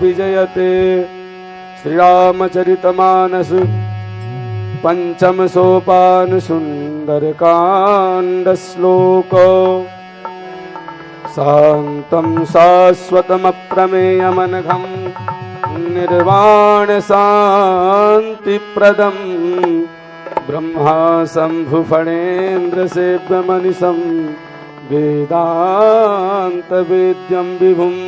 विजयते। श्रीरामचरितमानस पंचम सोपान सुंदरकांड श्लोक। शांतं शाश्वतमप्रमेयमनघं निर्वाण शांतिप्रदं ब्रह्मा शंभु फणेन्द्र सेव्यमनिशं वेदांत वेद्यं विभुम्।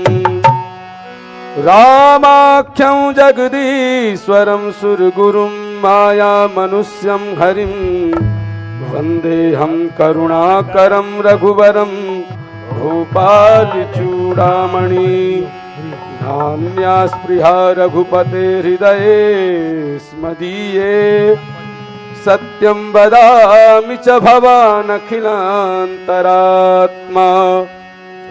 रामाख्यं जगदीश्वरं सुरगुरुं माया मनुष्यं हरिं वन्देऽहं करुणाकरं रघुवरं भूपालचूडामणि। नान्या स्पृहा रघुपते हृदये स्मदीये। सत्यं वदामि च भवानखिलान्तरात्मा।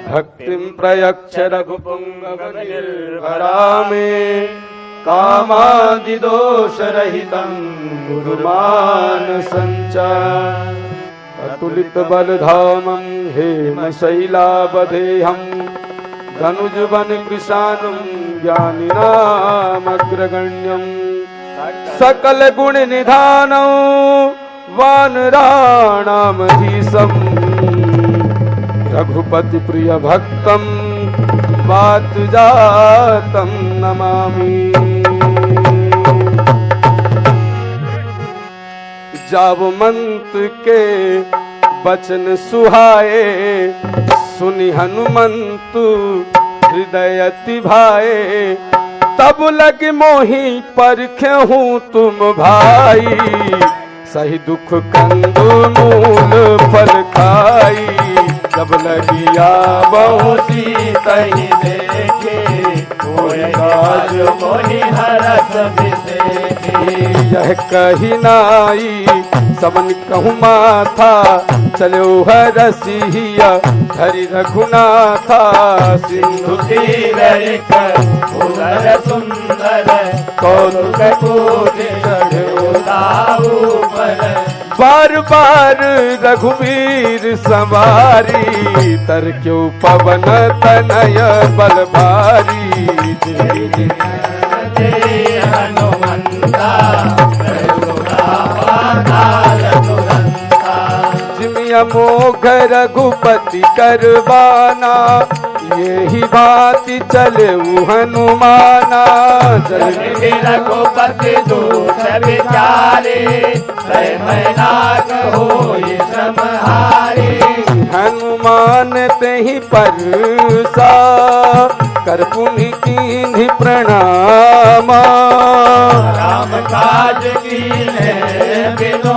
भक्तिं प्रयच्छ रघुपुङ्गवनिर्भरा मे। कामादिदोषरहितं गुरुमानसं च। अतुलितबलधामं हेमशैलावदेहं धनुजवनकृशानं ज्ञानिनामग्रगण्यं। सकलगुणनिधानं वानराणामधीशं रघुपति प्रिय भक्तं वातजातं नमामि। जावमंत के वचन सुहाए सुनि हनुमंतु हृदय अति भाए। तब लग मोहि परखेहूँ तुम भाई। सही दुख कंदु मूल फल खाई। जब लगिया बहु सीतहि देखे कोई काज मोहि हरस बिसेखे। यह कही नाई समन कहूँ माथा चलो हरसिया हरि रघुनाथा। सिंधु तीर एक उदर सुंदर कौतुक कोटि चढ़ो दाऊ पर। बार बार रघुवीर सवारी तर क्यों पवन तनय बल भारी। हनुमंता जिमिया मोघ रघुपति करवाना। यही बाती चले हनुमाना। रघुपति दूत विचारे नाग होई श्रमहारे। हनुमान तेहि परसा कर पुनि कीन्हि प्रणामा। राम काज कीन्हे बिनु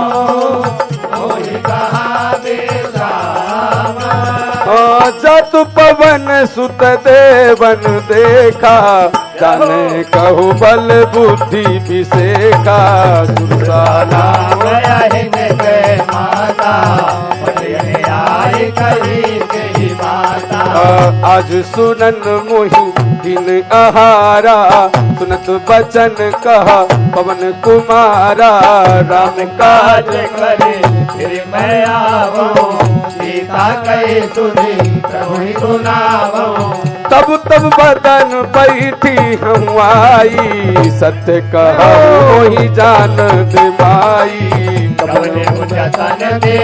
होई कहाँ विश्रामा। जतु पवन सुत देवन देखा जाने कहु बल बुद्धि विसेखा। सुरसाना माता आज सुनन मोहि दिन आहारा। सुनत बचन कहा पवन कुमारा। राम काज करे फिर मैं आवऊं। सीता कही सुनी प्रभु ही सुनावऊं। तब तब बदन बैठी हम आई। सत्य कहा मोहि जान दे माई। जतन दे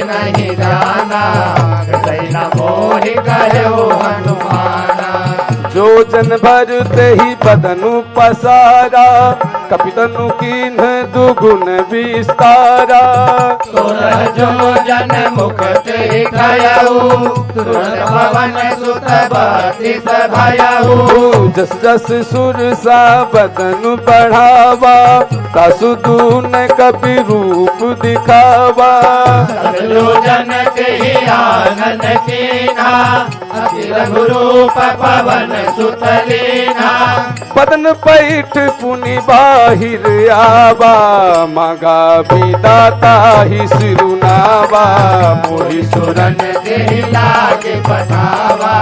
नहीं जाना कैला मोहि कहो हनुमाना। जो जन भर ते ही बदनु पसारा। कपितनु कीन्ह दुगुन विस्तारा। जो जन मुख ते कयऊ तुरंत भवन सुत बत्तीस भयऊ। जस जस सुर सा बदनु बढ़ावा तासु दून कपि रूप दिखावा। जो जन के आनंद कीन्हा अति रघुरूप पवन सुत लीन्हा। बदन पैठ पुनि बाहिर आवा। मांगा विदाता ही सिरुनावा। मोहि सुरन देहि लागे पठावा।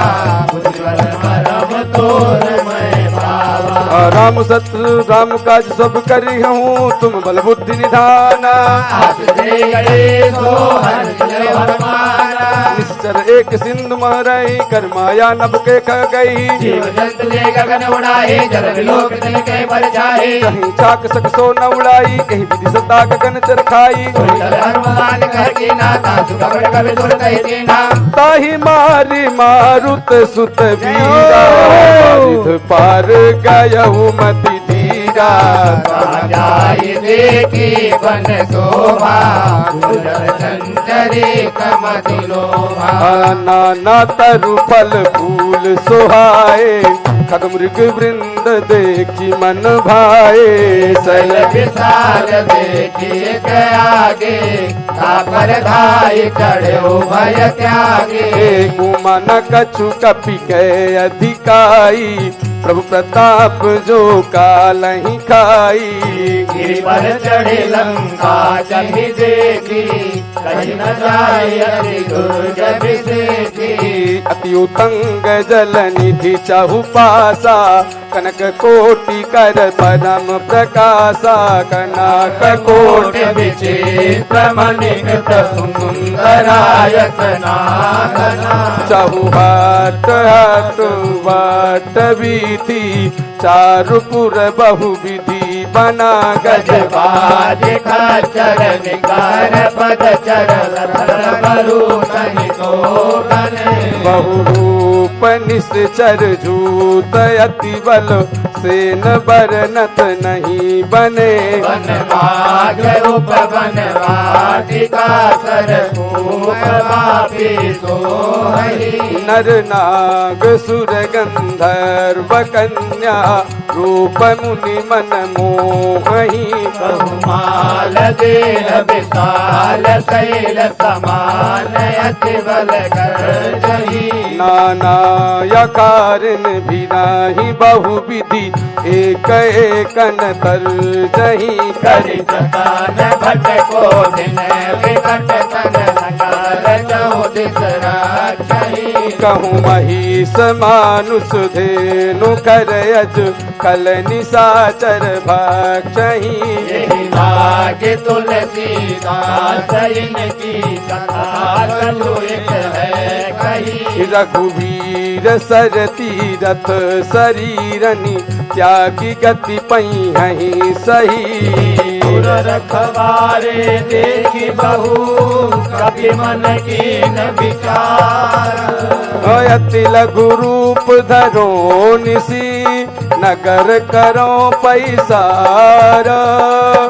उज्ज्वल परम तोर मैं भावा। राम सत्य राम काज सब करी हूँ तुम बल बुद्धि निधाना। निश्चर एक सिंधु महरई कर माया नभ के ख गई जीव जंतु ले गगन उड़ाए जल विलोक तिल के पर जाए कहीं चाक सकसो न उड़ाई कहीं विधि सता गगन चरखाई हनुमान कह के नाता सुखबड़ कवि दुर कह के ना ताहि मारी मारुत सुत वीरा रिध पार गयहु मति धीरा जाई देखी बन शोभा संचरे कमति लोभा नाना तरु फल फूल सोहाए खग मृग वृंद देखी मन भाए सल विशाल देखी के आगे तापर धाय चढ़े भय त्यागे कुमन कछु कपि के अधिकाई प्रभु प्रताप जो कालहि खाई गिरि पर चढ़े लंका चढ़ी देखी कहीं न जाए अति दुर्जय विशेषी अति उतंग जल निधि चहु पासा कनक कोटि कर परम प्रकाशा कनक कोटि विचित्र मणिकृत सुंदरायत नागना चहु हाट हाट बाट बीती चारुपुर बहु विधि बना गजबाज खच्चर निकार पद चरण बहु रूप निश्चर झूत अति बल सेन बरनत नहीं बने वन माग रूप वन वाटिका सर नर नाग सुर गंधर्व कन्या रूप मुनि मन मोहि बहुमाल देह विशाल शैल समान अति बल गर्जहि नाना यकारिन भी नाही बहु विधि एक एकन तर्जहि करि जतन भट को दिन विकट तन नकार चौदिस राक्षहि कहूँ महिष मानुष धेनु कर अज कल निशाचर भक्षहि यही भाग्य तुलसीदास इनकी कथा कलु एक है कही रघुवीर सर तीरथ शरीरनि त्यागी गति पई हहि सही रखवारे देखी बहु कभी मन की न विचार अति लघु रूप धरो निसी नगर करो पैसार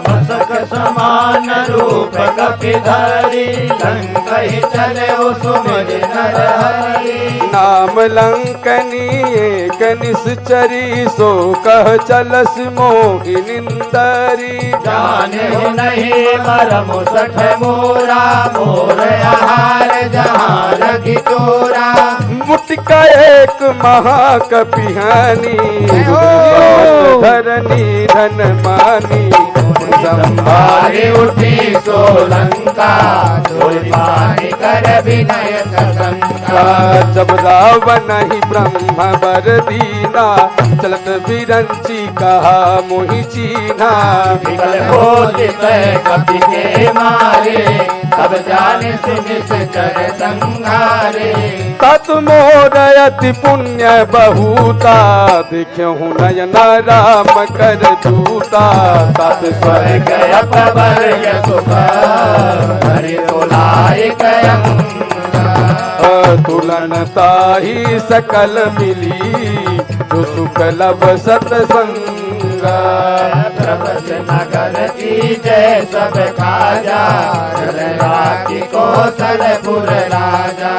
मसक समान रूप कपि धरी लंकहि चले सुमिर नर हरि नाम लंकनी एक निश्चरी सो कह चलस मोहि निंदरी जाने नहीं मरम सठ मोरा मोर आहार जहाँ रखी तोरा मुटिका एक महाकपिहानी धरनी धन मानी संभाले उठी सोलंका पानी कर विनय सशंका जब रावण ही ब्रह्म बर दीना चलत बिरंची कहा मोहि चीना विकल हो कपि के मारे तब जाने निश्चर संघारे तत् मोर अति पुण्य बहुता देखहु नयन राम कर दूता तत् स्वर्ग अपवर्ग सुख हरि तोलाय तुलन ताही सकल मिली जो सुख लब सतसंगा प्रभस नगर की जय सब खाजा राखी कौशलपुर राजा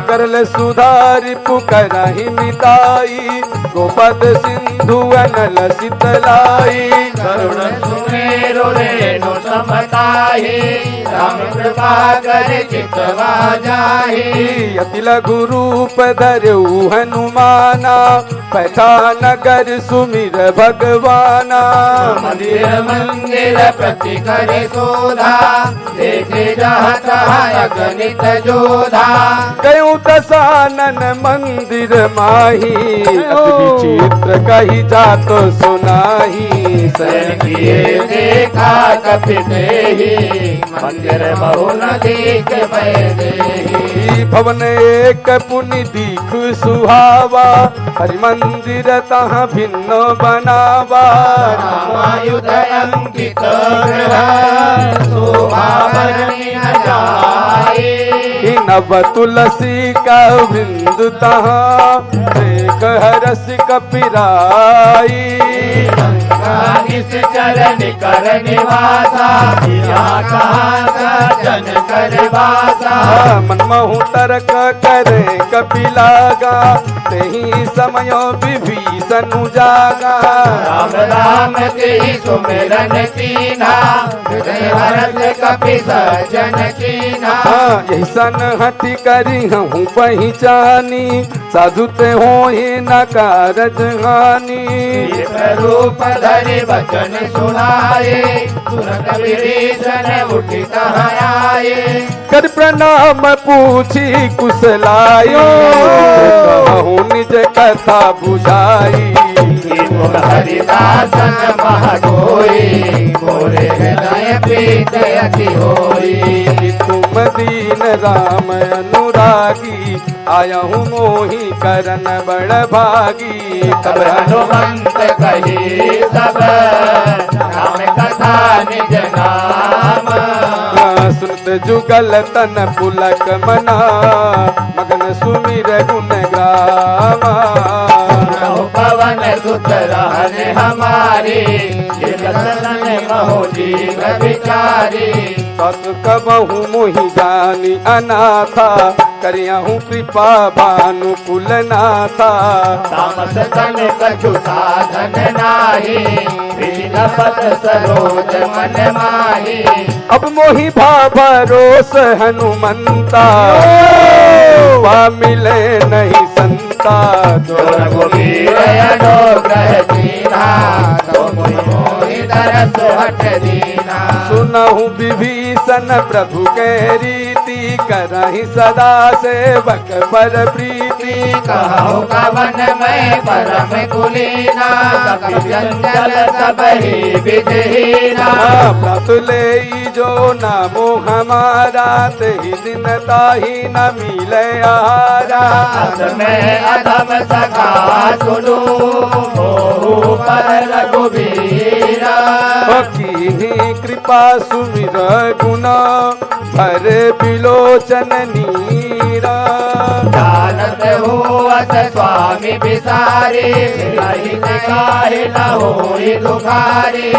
करल सुधारि पुकरहि मिताई गोपद सिंधु अनल शीतलाई करुण सुमेरु रेणु समताहि राम कृपा कर चितवा जाहि अति लघु रूप धरऊ हनुमाना पैठा नगर सुमिर भगवाना मंदिर मंदिर प्रति करे शोधा देखे जहाँ तहाँ गणित जोधा गयु दशानन मंदिर माही अति विचित्र कही जात सुनाही शयन किए देखा कपिते ही मंदिर बहु न देख देही भवन एक पुनि दीख सुहावा हरि मंदिर तहाँ भिन्न बनावा रामायुध अंकित ग्रह शोभा बरनी न जाए नव तुलसी का बिंदु तहाँ देख हरस कपिराई निस चरण कर निवासा कहाँ सजन कर वासा मनमहु तर्क करे कपिलागा तेहि समय विभीषण जागा राम राम तेहि सुमिरन कीन्हा हृदय हरष कपि सज्जन कीन्हा यही सन हटि करी हूँ पहचानी साधु ते हो न कारज हानि रूप धरि वचन सुनाए तुरंत विभीषण उठि तहाँ आए कर प्रणाम पूछी कुशलायो कहूँ निज कथा बुझाई हरिदासन महगोई मोरे हृदय प्रीत अति होई तुम दीन राम अनुरागी आया हूँ मोही करन बड़ भागी तब हनुमंत कही सब राम कथा निज नाम सुनत जुगल तन पुलक मना मगन सुमिर गुण ग्राम पवन सुत रहने हमारे महो जीव विचारी तत् कबहु मोहि जानी अनाथा करियाहूँ कृपा भानु कुल नाथा तामस तन कछु साधन नाही विलपत सरोज मन माही अब मोहि भरोस हनुमंता मिले नहीं संता जो रघुवीर अनुग्रह कीन्हा तो मोहि तरस हट दीना सुनहु विभीषण प्रभु के रीति करहि सदा सेवक पर प्रीति कहु कवन में परम कुलीना कपि जंगल सब ही विधहीना व्रत ले जो नामो हमारा तेहि दिन ताहि न मिले आहारा में अधम सखा सुनु मोहु पर रघुबीरा कीन्ही कृपा सुमिर गुण भर बिलोचन नीरा जानत हुअस स्वामी बिसारे रहित काहे न होई दुखारे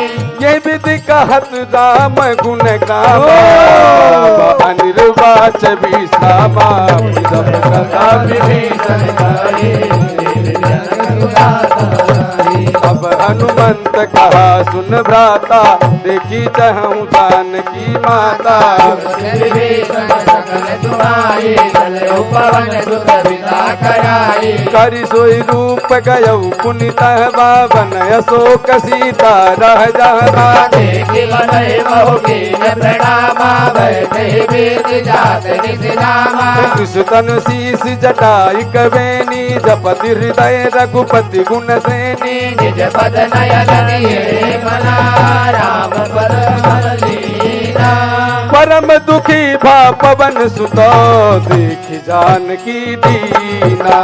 ये विधि कहत राम गुण गाम अनिर्वाच विश्रामा सब कथा विभीषण करे अब हनुमंत कहा सुन भ्राता देखी चहूँ जानकी माता विभीषण सकल सुनाई चले पवन सुत पिता कराई करि सोई रूप गयऊ पुनित बावन अशोक सीता रह जहना देखि बनहि बहुकीन प्रणामा बैठे वेद जात निसिनामा कृष्ण शीस जटाई कवेनी जपति हृदय रघुपति गुण सेनी निज पद नयन दिए मना राम पद मन लीना परम दुखी भा पवन सुतो देख जानकी दीना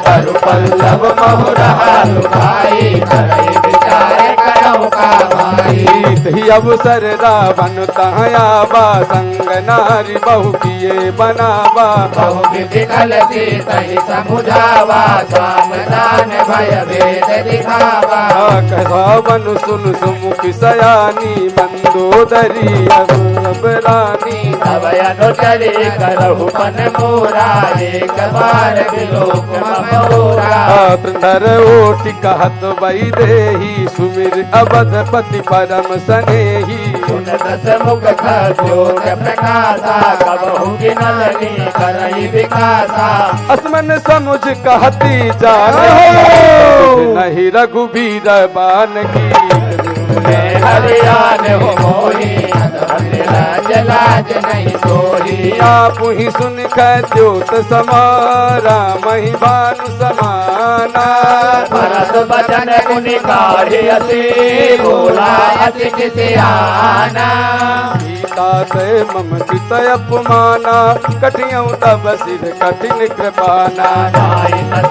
तरु पल्लव महु रहा लुभाई करई विचार करहु का भाई ही अवसर रावण तहयाबा संग नारी बहु किए बनावा बहु विधि कलसी तहि समुझावा सावधान भय भेद दिखावा कहवन सुन सुमुख सयानी मंदोदरी अब रानी तब अनुचरी करहु मन मोरा एक बार विलोक मोरा नर ओटि कहत वही देही सुमिर अवधपति परम सनेही सुन दस मुख खजोत प्रकाशा कबहु गिनलनी करई विकासा असमन समुझ कहती जान नहीं रघुबीर बान की बोले हरियाण हो मोही लाज लाज नहीं सोही आप ही सुन कर ज्योत समारा मही भानु समाना भरत बचन गुनि काढ़ियसी बोला अतिथि से आना सीता ते मम चित अपमाना कठियौ तब सिर कठिन कृपाना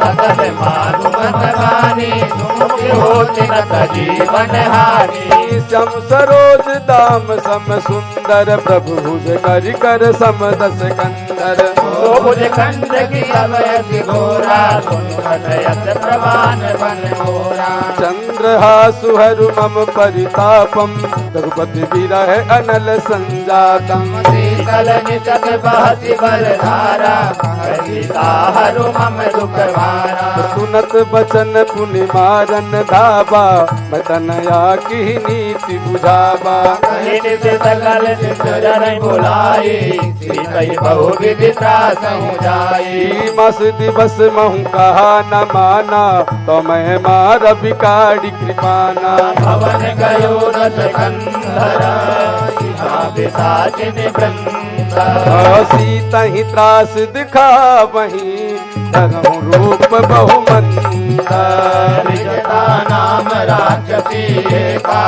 सतत मानु मत बानी सुमुखी होति नत जीवन हानि श्याम सरोज दाम सम सुंदर प्रभु भुज करि कर सम दस कंदर ओ भुज कंद की सब यति घोरा सुन यत प्रवान बन मोरा चंद्रहासु हरु मम परितापम रघुपति विरह अनल संजातम शीतल निशत बहति बलधारा सीता हरु मम दुख भारा सुनत बचन पुनि मारन धाबा मैं तनया की नीति बुझावा कहिन से सकल जन बुलाई सीतई बहु विधि त्रासहु जाई मास दिवस महु कहा न माना तो मैं मार बिकाड़ी कृपाना भवन गयो रस कंधर पिशाचिन वृंद सीता ही त्रास दिखा वही धरहु रूप बहुमंदा विजता नाम राक्षसी एका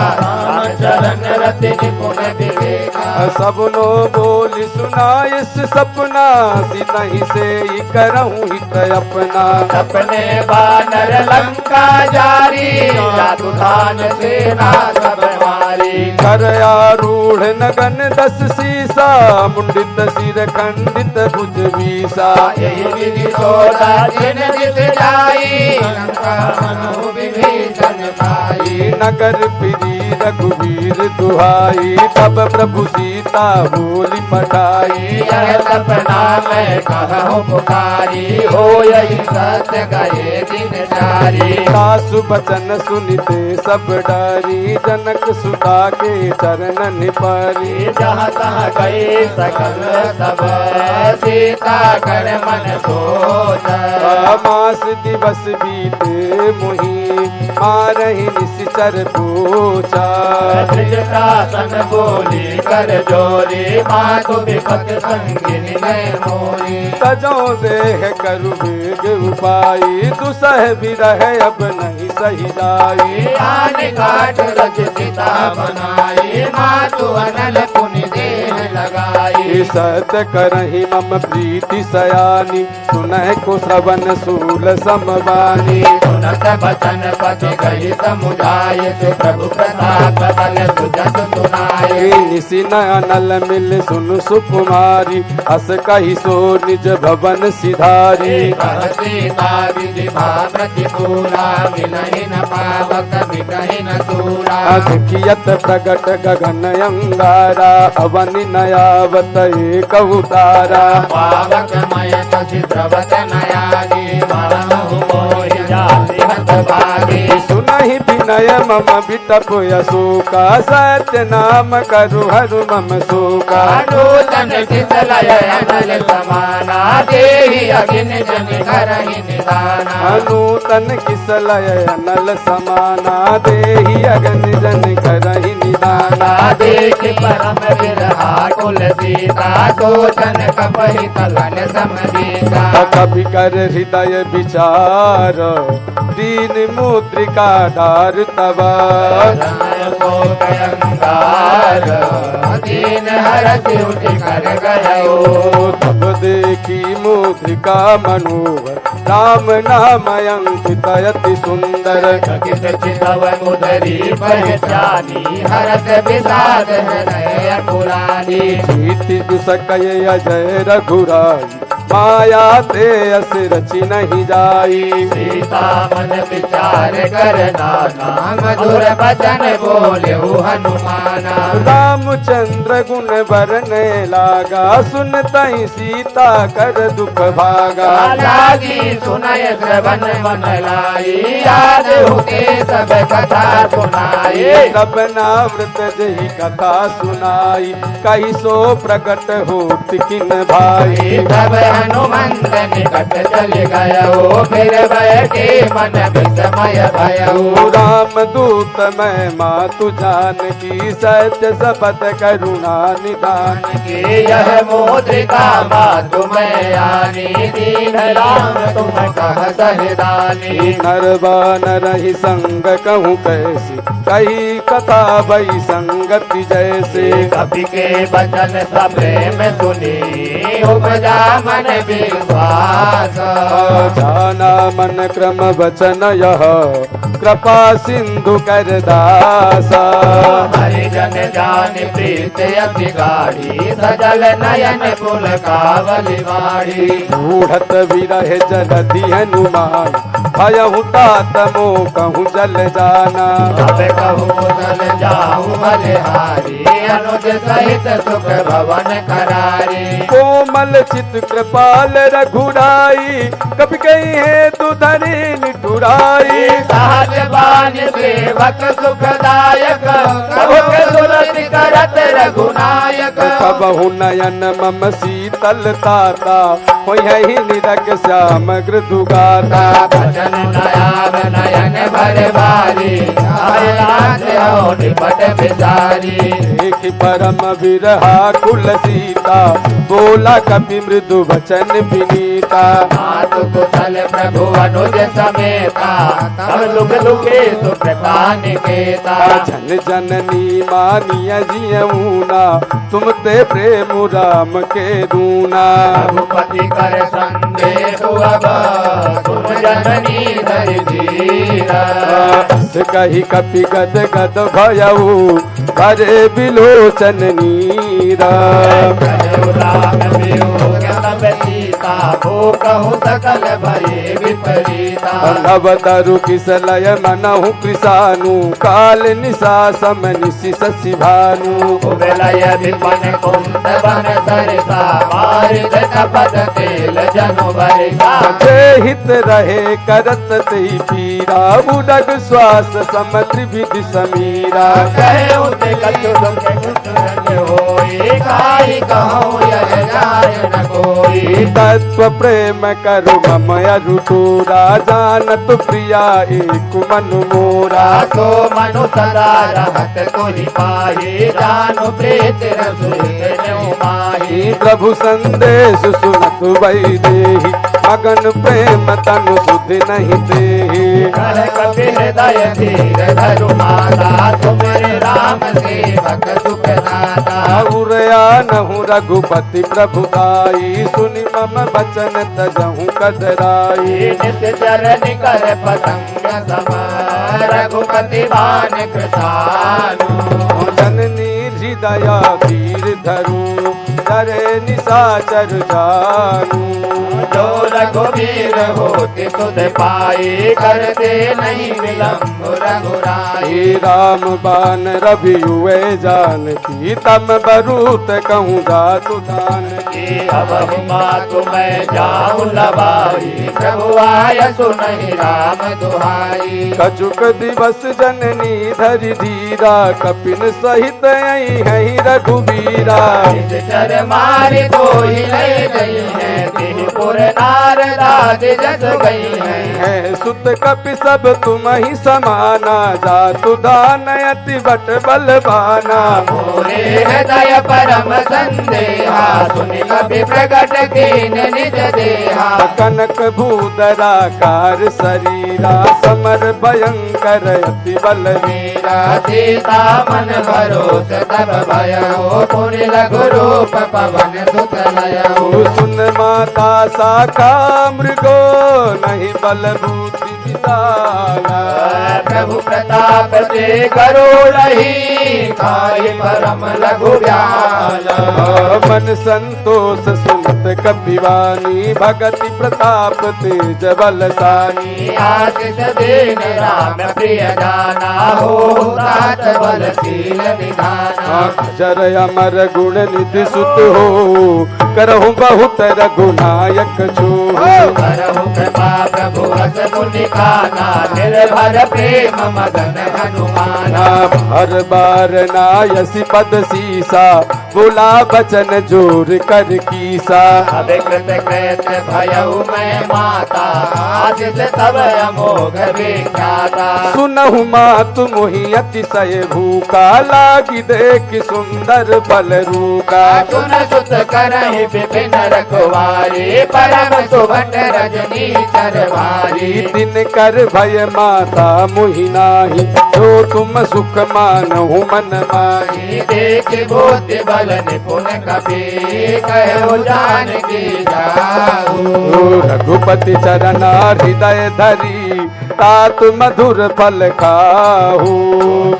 चरण रति निपुण विवेका सबनो बोली सुना इस सपना सीता ही से ही करहूँ हित अपना सपने बानर लंका जारी जातुधान सेना सब मारी कर आरूढ़ नगन दस सीसा मुंडित सिर खंडित भुज बीसा यही विधि सोदा जिन दिस जाई लंका मनु विभीषण पाई नगर फिरी रघुवीर दुहाई तब प्रभु सीता बोली पठाई यह सपना मैं कहूँ पुकारी हो यही सत्य गए दिन जारी सासु बचन सुनिते सब डरी जनक सुता के चरण परी जहाँ तहाँ गई सकल सब सीता कर मन सोच मास दिवस बीते मुहि मारहि निश्चर पूछा सन बोली कर जोरी मातु विपत संगिनी गए मोरी तजो देह करु वेग उपाई दुसह विरह अब नहीं सही जाई आन काट रच सीता बनाई मातु अनल पुनि देह लगाई सत्य करहि मम प्रीति सयानी सुनह को श्रवण सूल समवानी सुनत बचन पति गई समुदाय से प्रभु प्रताप बल सुजस सुनाए निसी नल मिल सुन सुकुमारी अस कही सो निज भवन सिधारी सीता विधि प्रतिकूला मिलहि न पावक मिटहि न सूरा अखियत प्रगट गगन अंगारा अवनि नयावत एक उतारा पावक मय शशि द्रवत नयागी मानहु मोहि जाति हत भागी सुनहि विनय मम विटप यशोका सत्य नाम करु हरु मम शोका नूतन किसलय अनल समाना देहि अगिन जन करहि निदाना नूतन किसलय अनल समाना देहि अगन जन करहि निदाना देख परम विरहा कुल सीता सोचन कपहि तलन समदीता कभी कर हृदय विचार दीन मुद्रिका धार तबा दीन हरस उठ कर गयो तब देखी मुद्रिका मनोहर राम नाम अंकित अति सुंदर चकित चितव मुदरी पहचानी हरस विषाद हृदय पुरानी जीति दुसकय अजय रघुराई माया ते अस रचि नहीं जाई सीता मन विचार कर नाना मधुर बचन बोले हनुमाना रामचंद्र गुण बरने लागा सुनतई सीता कर दुख भागा लागी सुनय श्रवण मन लाई याद हुके सब कथा सुनाई। सब नामृत जही कथा सुनाई, कही सो प्रकट होत किन भाई। तब हनुमंत निकट चल गयो, फिर बैठे मन विस्मय भयो। राम दूत मैं मातु जानकी, सत्य शपथ करुणा निधान कि यह मुद्रिका मातु मैं आनी, दीन राम तुम कह सहदानी। नरवानर ही संग कहूँ कैसे, कही कथा भई संगति जैसे। कपि के वचन सब प्रेम सुनी, उपजा मन विश्वास। जाना मन क्रम वचन यह, कृपा सिंधु कर दासा। हरिजन जान प्रीत अति गाढ़ी, सजल नयन पुल कावली वाड़ी। ढूढ़त विरह जलधि हनुमान, भयहु तात मोह कहूँ जल जाना। अब कहूँ जल जाऊँ बलिहारी, अनुज सहित सुख भवन करारी। कोमल चित कृपाल रघुराई, कभी कही है तु धरी निठुराई। सहज बान सेवक सुखदायक, कहुक सुरति करत रघुनायक। कबहु नयन मम शीतल ताता, होहि निरख श्याम गृदुगाता। भजन नयाव नयन भर बारी, निपट बिचारी। देख परम विरहा कुल सीता, बोला कपि मृदु वचन विनीता। मातु कुशल प्रभु अनुज समेता, तब लुक लुके सुकृपा निकेता। जन जननी मानिय जियऊना, तुम ते प्रेम राम के दूना। रघुपति कर संदेश अब, तुम जननी धर धीरा। कही कपि गद गद भयऊ, करे बिलोचन नीरा। राम वियोग तब सीता, वो कहूँ सकल भये विपरीता। नव तरु किसलय मनहु कृसानु, काल निशा सम निशि शशि भानु। विलय विपन कुंद बन सरसा, मारित कपट तेल जनु बरसा। जे हित रहे करत तेहि पीरा, उडग श्वास सम त्रिविधि समीरा। कहे उते कछु दुख होई, काई कहूँ यह जाय न कोई। तत्व प्रेम करु मम अरुतोरा, जानत प्रिया एक मनु मोरा। तो मनु सदा रहत तुहि पाहि, जानु प्रीत रसुत माही। प्रभु संदेश सुनत वै देहि, मगन प्रेम तनु सुधि नहीं देहि। कह कपि हृदय धीर धरु माता, तुमरे राम सेवक सुख दाता। उरया नहु रघुपति प्रभुदाई, सुनि मम वचन तजहु कदराई। नित चरण कर पतंग सम, रघुपति बान कृतानु। जननी हृदय धीर धरू, डरे निशाचर जानू। जो रघुवीर होते सुध पाए, करते नहीं विलम्ब रघुराई। राम बान रवि हुए जानकी, तम बरूत कहूँ जातु दान की। अब मातु मैं जाऊँ लबाई, प्रभु आय सुनहि राम दुहाई। कछुक दिवस जननी धरि धीरा, कपिन सहित आई है रघुवीरा। चर मारे तो ही ले गई है, तिहुपुर नारदाद जस गई है। सुत कपि सब तुम ही समाना, जातु दान अति बट बलवाना। मोरे हृदय परम संदेहा, सुनि कपि प्रकट कीन निज देहा। कनक भूधरा कार शरीरा, समर भयंकर अति बलवीरा। सीता मन भरोस तब भयो, पुनि लघु रूप पवन सुत लयो। सुन माता साका मृगो, नहीं बल बूति विशाला। प्रभु प्रताप से करोड़हि, खाए परम लघु व्याला। मन संतोष सुनत कपिवानी, भगति प्रताप तेज बलसानी। आशीष देन राम प्रिय जाना, हो तात बलशील निधाना। जर अमर गुण निधि सुत हो, करहु बहुत रघुनायक छो। करहु कृपा प्रभु हस मुनि काना निर्भर प्रेम मगन हनुमाना हर बार नायसी पद सीसा बोला बचन जोर कर कीसा अभिकृत कृत भयउ मैं माता आदित तब अमोघ विख्याता सुनहु मात मोहि अतिशय भूखा लागी देख सुंदर बल रूका सुन सुत करहि विपिन रखवारी परम सुभट रजनी चरवारी दिन कर भय माता मोहि नाही जो तुम सुख मानहु मन माही देख बुद्धि बल निपुण कपि कहो जानकी जाऊ रघुपति चरना हृदय धरी तात मधुर फल खाहू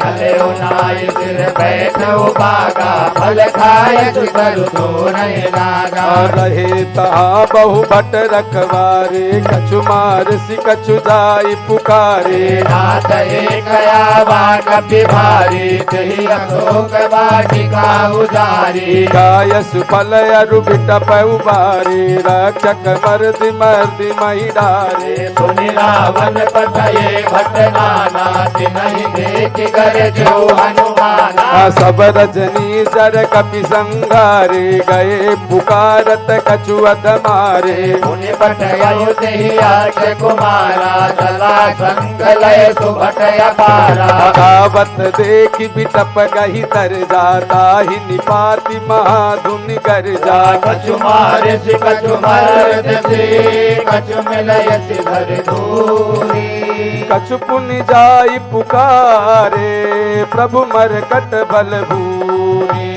कलेउ नाय सिर बैठो बागा फल खाय सुतरु तो नहीं लागा रहे तहाँ बहु भट रखवारे कछु मार सि कछु जाय पुकारे नाथ एक आवा कपि भारी तहि अशोक वाटिका उजारी गायस फल अरु बिटप उबारे रक्षक मर्दि मर्दि मही डारे सुनि रावण पतये भट नाना तिनहि देख कर जो हनुमाना सब रजनी जर कपि संघारे गए पुकारत कछु अध मारे मुनि पटयो तेहि आश कुमारा चला संग लय सुभट अपारा आवत देख बिटप गही तर जाता ही निपाति महाधुनि कर जा कछु मारे से कछु मर्द से कछु मिलय सिधर दूरी कछु पुनि जाई पुकारे प्रभु मरकट बल भूरी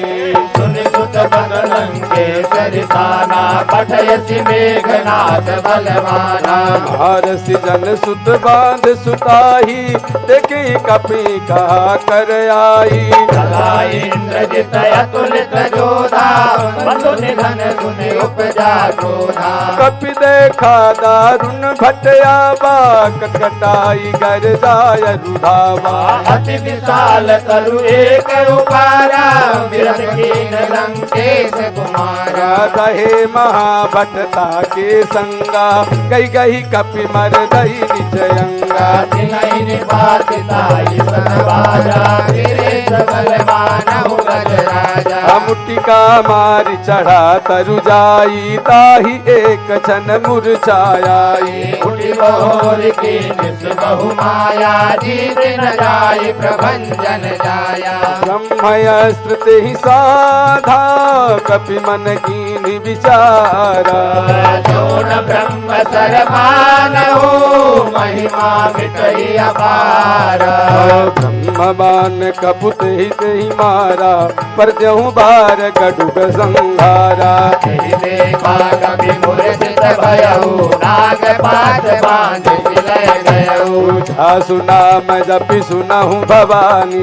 सुनि सुत बदनं के सरिताना पठयसि मेघनाथ बलवाना हरसि जन सुत बांध सुताही देखी कपि कहा कर आई चला इंद्रजित अतुलित जोधा बंधु निधन सुनि उपजा क्रोधा कपि देखा दारुण भटयावा कटकटाई गर जाय रुधावा अति विशाल तरु एक उपारा विरत कीन लंकेश कुमारा रहे महाभटता के संगा गई गई कपि मर दई निचयंगा तिनहि निपातिताई बनवाजा गिरे सबल मानहु गज राजा मुटिका मारी चढ़ा तरु जाई ताही एक क्षण मुरझाई उठी बहोर की निस बहु माया जीत न जाय प्रभंजन जाया ब्रह्मयस्त्र ही साधा कपि मन कीनि विचारा जोन ब्रह्म सरमानहु महिमा मिटई अपारा ब्रह्मवान कपुत ही मारा पर जहूँ बार गडुग संहारा देखा कभी मूर्छित भयउ नाग पास बांध सिलय गयउ सुना मैं जपि सुनहु भवानी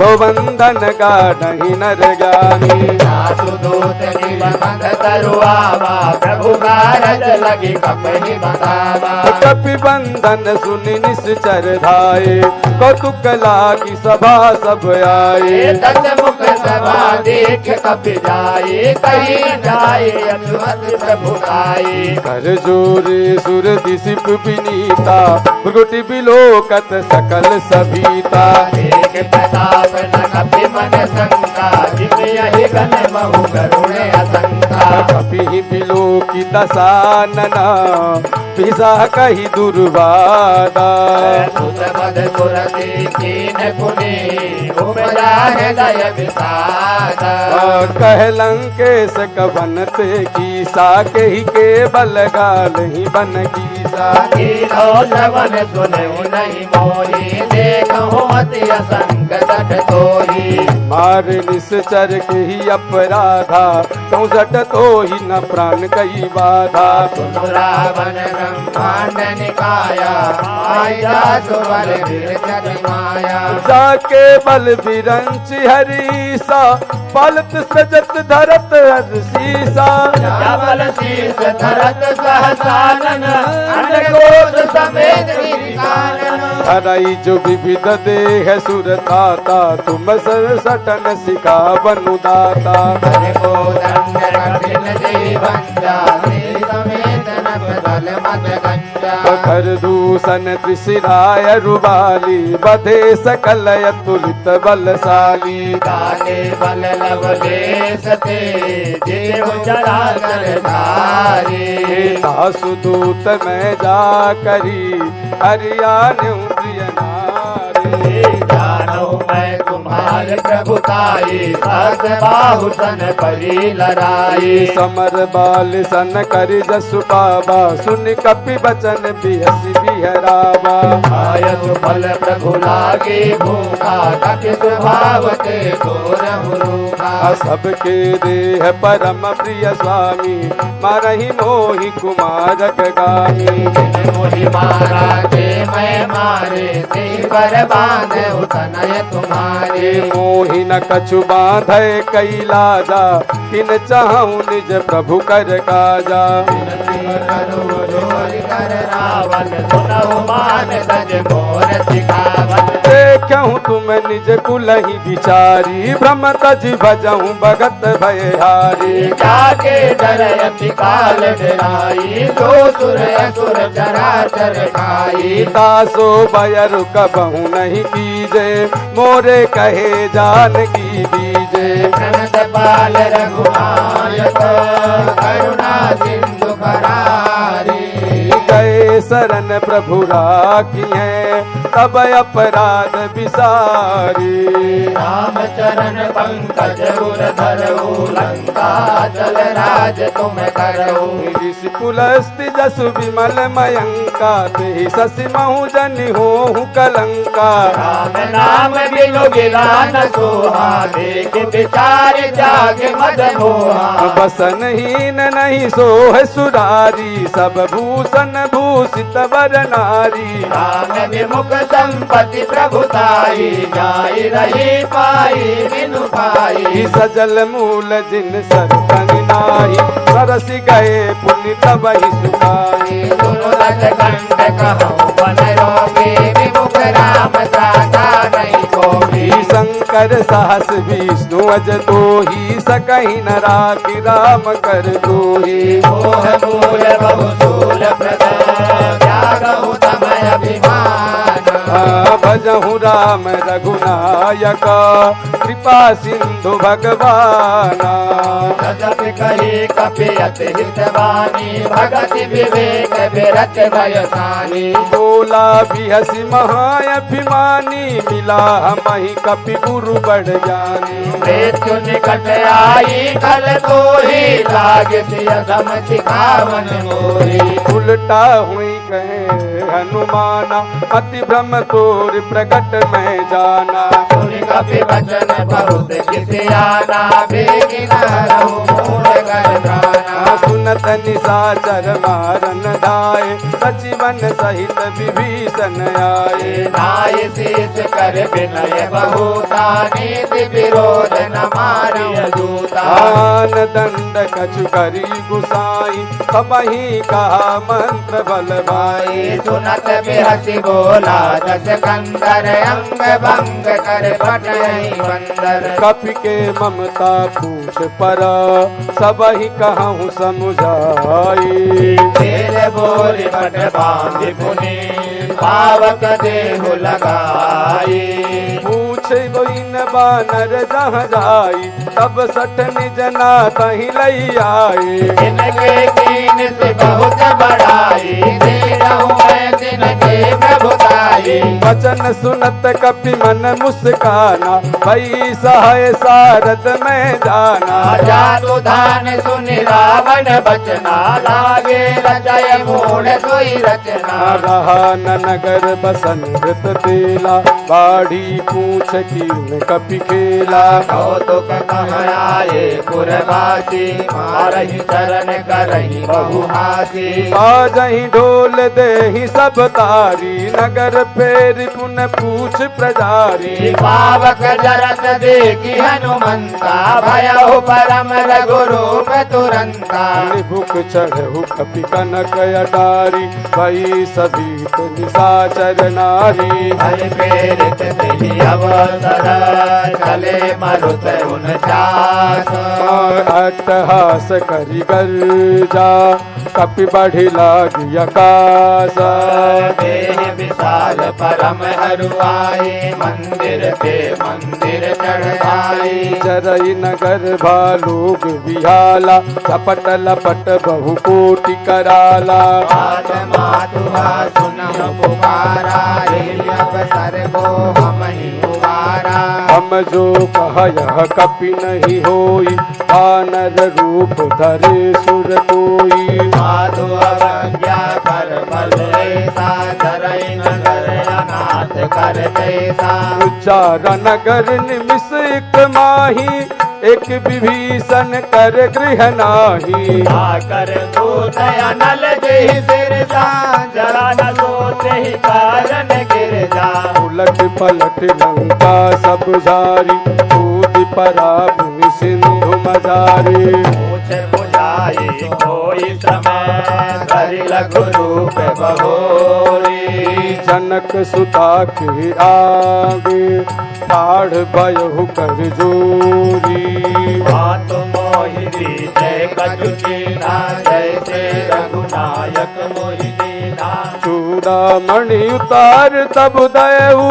गोवंदन गाढ़हि नर गानी सुदूत निबंध तरुआवा प्रभु कारज लगी कपहि बतावा कपि बंधन सुनि निश्चर धाये कौतुक लागी सभा सब आए दस मुख सभा देख कपि जाए कहीं जाए अचुअत प्रभु आए कर जोरे सुर दिसिप विनीता भृगुटि बिलोकत सकल सभीता एक प्रताप न कपि मन शंका जिम यही गण बहु करुण असंका कपि बिलोकी दसानना पिसा कही दुर्वादा सुत मद सुरति कीन पुनि उपजा हृदय विषादा कह लंकेश कवन ते कीसा के ही के बल गाल ही बन कीसा कीनो श्रवण सुनऊ नहीं मोही देखो अति असंग सठ तोही मार निश्चर के ही अपराधा तू सट तो ही न प्राण कई बाधा सुनु रावण ब्रह्मांड निकाया आया सुवर विरचत माया जाके बल बिरंच हरीसा पलत सजत धरत हर सीसा बल शीस धरत सहसानन अंडकोश समेत गिरिकानन हराई जो विविध देह सुरताता तुम सर सटन सिखा बनुदाता हरि को दंड कठिन जीवन जाति समेत न दल मत गंजा कर दूषण त्रिशिराय रुबाली बधे सकल अतुलित बलशाली गाने बल लवलेश ते देव चराचर धारे दासुदूत मैं जा करी हरियाणु प्रिय नारे जानो मैं तुम्हारे प्रभुताई सहस बाहु सन परी लड़ाई समर बाल सन कर जसु बाबा सुन कपि बचन बिहसी बिहरावा आयस फल प्रभु लागे भूखा कपि स्वभाव ते घोर मुरुखा सबके देह परम प्रिय स्वामी मारहि मोहि कुमार गामी मोहि मारा ते मैं मारे ते पर बांध उतनय तुम्हारे मोहि न कछु बांधे कैलाजा किन चाहूं निज प्रभु कर काजा कर रावण सुनहु मान तज मोर सिखावन देखूं तुम निज कुल ही विचारी भ्रम तज भजहूं भगत भयहारी जाके डरयति काल डराई जो सुर असुर चराचर खाई दासो बयर कबहू नहीं कीजे मोरे कहे जान की दीजे प्रणत पाल रघुनायक करुणा सिंधु करारी गए शरण प्रभु राखी है तब अपराध विसारी राम चरण पंकज उर धरऊ लंका चल राज तुम करऊ ऋषि पुलस्ति जसु विमल मयंका ते शशि महु जनि होहु कलंका राम नाम बिनु गिला न सोहा देख विचार जाग मद मोहा बसन हीन नहीं सोह सुरारी सब भूषण भूषित वर नारी राम विमुख संपत्ति प्रभुताई जाई रही पाई बिनु पाई सजल मूल जिन सरतन नाही सरस गए पुण्य तब ही सुखाई सुनो रस कंठ कहूँ बन रोगे विमुख राम साधा नहीं कोई शंकर सहस विष्णु अज तो ही सकहि न राखि राम कर दोही मोह मूल बहुसूल प्रद त्यागहु समय अभिमान भजहु राम रघुनायक कृपा सिंधु भगवाना तदपि कही कपियत हितवानी भगति विवेक विरत भयसानी बोला भी हसी महाअभिमानी मिला हमहि कपि गुरु बढ़ जानी मृत्यु निकट आई कल तो ही लाग सियधम सिखावन मोरी उल्टा हुई कहे हनुमाना अति भ्रम तोर प्रकट में जाना सुन कपि वचन बहुत किसी आना बेगिन हरहु मूढ़ कर प्राणा सुनत निशाचर मारन धाय सचिवन सहित विभीषण आए नाय शीस कर विनय बहुता नीति विरोध न मारिय दूता आन दंड कछु करी गुसाई सबहि कहा मंत्र बल भाई सुनत बिहसी बोला दस कंदर अंग भंग कर पटई बंदर कपि के ममता पूछ पर सबहि कहूँ समुझाई तेरे बोल पट बांध पुनि पावक देहु लगाई पूछे गोइन बानर जहाँ जाई तब सठ निज नाथ ही लई आए इनके कीन से बहुत बड़ाई दे रहूं मैं तिनके प्रभुताई वचन सुनत कपि मन मुस्काना भई सहाय सारद में जाना जातु धान सुनि रावण बचना लागे रचय मूढ़ सोई रचना रहा न नगर बसन घृत तेला बाढ़ी पूछ कीन कपि खेला कौतुक कहराए पुरवासी मारहि चरण करहि बहुहासी आजहि ढोल देहि सब तारी नगर फेर पुन पूछ प्रजारी। पावक जरत देखी हनुमंता भयहु परम रघुरूप तुरंता। भूख चढ़हु कपि कनक अटारी भई सभी निशाचर नारी। हरि प्रेरित तेहि अवसर चले मरुत उनचास। अट्टहास करि गर्जा कपि बढ़ि लागी आकाश। देहि विशाल परम हरुआई मंदिर पे मंदिर चढ़ाई। जरई नगर भालूग विहाला झपट लपट बहु कोटि कराला। मातुहा सुनहु पुकारा अवसर को हम ही उबारा। हम जो कहयह कपि नहीं होई वानर रूप धरे सुर कोई। साधु अवज्ञा कर बल ऐसा धरई नगर अनाथ कर जैसा। चार नगर निमिष एक माही एक विभीषण कर गृह नाही। आकर दूत अनल जहि सिरसा जरा न सोते ही कारण गिर जा। उलट पलट लंका सब जारी कूद परा भूमि सिंधु मजारी। पूछ बुझाई कोई समय धरि लघु रूप बहोरी। जनक सुता के आगे ठाढ़ भयहु कर जोरी। बात मोहिनी जय कछु कीना जैसे रघुनायक मोहिनीना। चूड़ामणि उतार तब दयऊ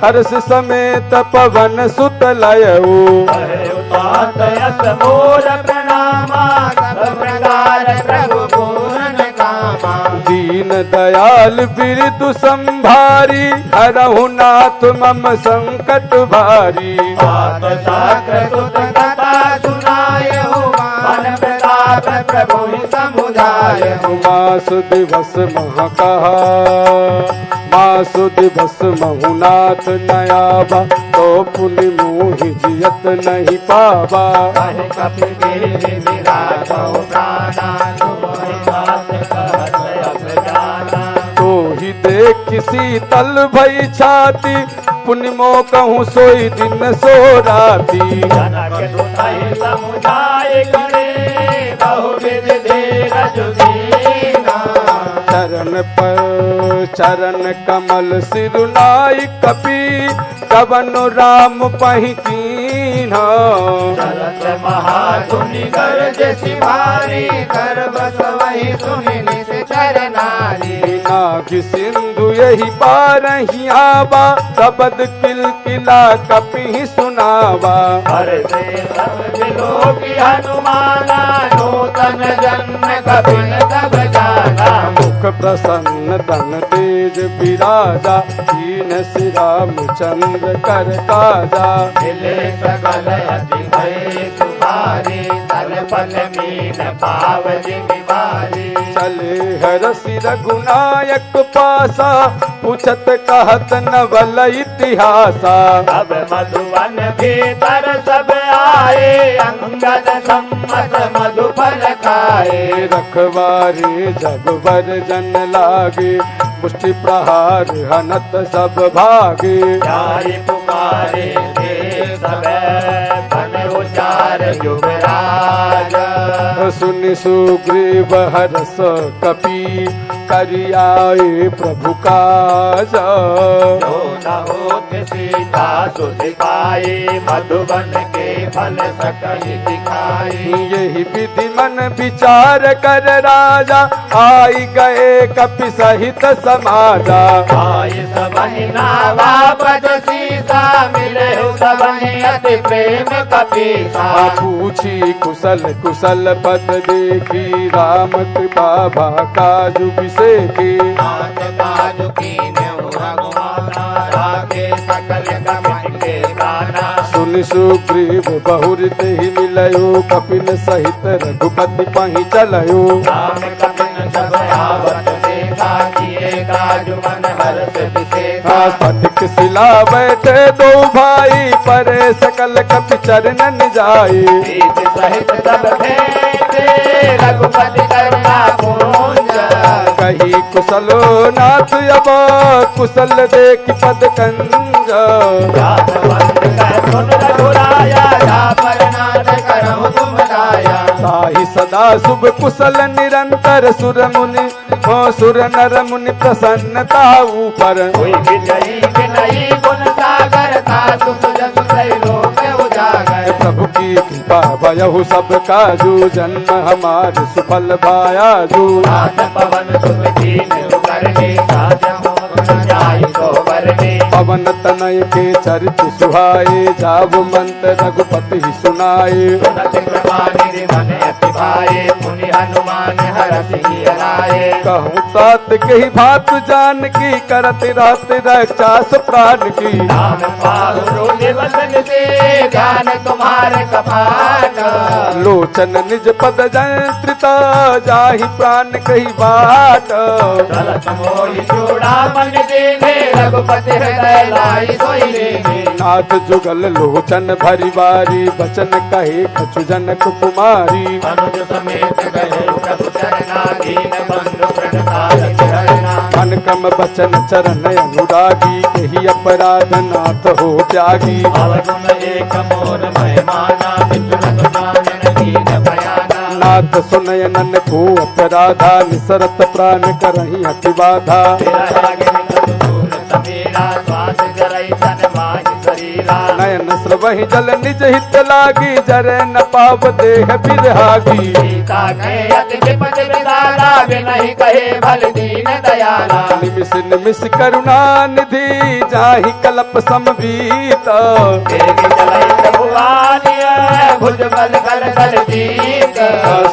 हर्ष समेत पवन सुत लयऊ। उतात यस मोर प्रणामा सब प्रकार प्रभु पूर्ण कामा। दीन दयाल बिरदु संभारी हरहु नाथ मम संकट भारी। बात साक्र सुत कथा सुनायहु मन प्रताप प्रभु समुदायहु। मासु दिवस मह कहा मासु दिवस महु नाथ नयाबा तो पुनि मोहि जियत नहीं पावा। कपि गिरि विराजहु प्राणा तुमहि बात कहत अब जाना। तो ही देख शीतल भई छाती पुनि मो कहूँ सोई दिन सो राती। जनक सुतहि समुदाय करे बहुविध धीरज दीना। चरण कमल सिरुनाई कपि कवन राम पहि कीन्हा। चलत महाधुनि गरज सिभारी कर बस वही सुनि निश्चर नारी। नाग सिंधु यही पारहि आवा शबद किलकिला कपि सुनावा। हर से सब दिलों की हनुमाना नूतन जन्म कपिल तब जाना। मुख प्रसन्न तन तेज विराजा दीन श्री रामचंद्र कर काजा। मिले सकल अति भय सुधारी तल पल मीन पाव जिमिवारी। चले हरसि रघुनायक पासा पूछत कहत नवल इतिहासा। अब मधुवन भीतर सब आए अंगद सम्मत मधुफल खाए। रखवारे जब वर जन लागे मुष्टि प्रहार हनत सब भागे। जाई पुकारे थे सब बन उचार युवराज। सुनि सुग्रीव हरस कपि करियाए प्रभु काज। जो न होत सीता सुधि पाई मधुबन के फल सकहि दिखाई। यही विधि मन विचार कर राजा आई गए कपि सहित समाजा। आई सबहि नावा बज सीता मिले सबहि अति प्रेम कपीसा। पूछी कुशल कुशल पद देखी राम कृपा काजु बिसेकी। नाथ काजु कीन्हु रघुमाना राखे सकल कपिन के प्राणा। सुनि सुग्रीव बहुर तेहि मिलयो कपिन सहित रघुपति पहि चलयो। राम कपिन सब आवत देखा किए काजु मन हर्ष विशेष। स्फटिक शिला बैठे दो भाई, परे सकल कपि चरणन जाए। प्रीति सहित सब भेंटे, रघुपति करुणा पूंज। कही कुशल नाथ अब, कुशल देख पद कंज। जात बंद कर सुन रघुराया, जा पर नाथ करहु तुम दाया। ताहि सदा शुभ कुशल निरंतर, सुर मुनि सुर नर मुनि प्रसन्नता ऊपर। कोई विजयी विनयी गुण सागर, तातु सुजसु त्रैलोक उजागर। प्रभु की कृपा भयहु सब काजू, जन्म हमार सुफल भायाजू। नाथ पवन सुत कीन सुकरनी, साजहु गुण जाहि सो बरनी। पवन तनय के चरित सुहाए, जाव मंत्र रघुपति ही सुनाए। सुनत कृपा निधि मन अति भाए, मुनि हनुमान हरषि हियराए। कहूँ तात के ही भात जान की, करत रात रक्षा सु प्राण की। नाम पाहुरो निवसन से, ध्यान तुम्हारे कपाट। लोचन निज पद जंत्रिता, जाहि प्राण कही बाट। चलत मोहि चूड़ा मन देने, रघुपति हृदय लाई सोई लेने। नाथ जुगल लोचन भरी बारी, बचन कहे कछु जनक कुमारी। अनुज समेत गए प्रभु चरना, दीन बंधु प्रणताल चरना। मन क्रम बचन चरण अनुरागी, यही अपराध नाथ हो त्यागी। अवगुण एक मोर महिमाना, विष्णु जानन दीन भयाना। नाथ सुनयनन को अपराधा, निसरत प्राण करही अति बाधा। श्वास जरई तन माहि शरीरा। नयन स्रवहि जल निज हित लागी, जरे न पाव देह बिरहागी। सीता के अति विपद विदारा, बिनहि कहे भल दीन दयाला। निमिष निमिष करुणा निधि, जाहि कलप समवीत। तेरी चलई प्रभुवानिय, भुज बल कर दल जीत।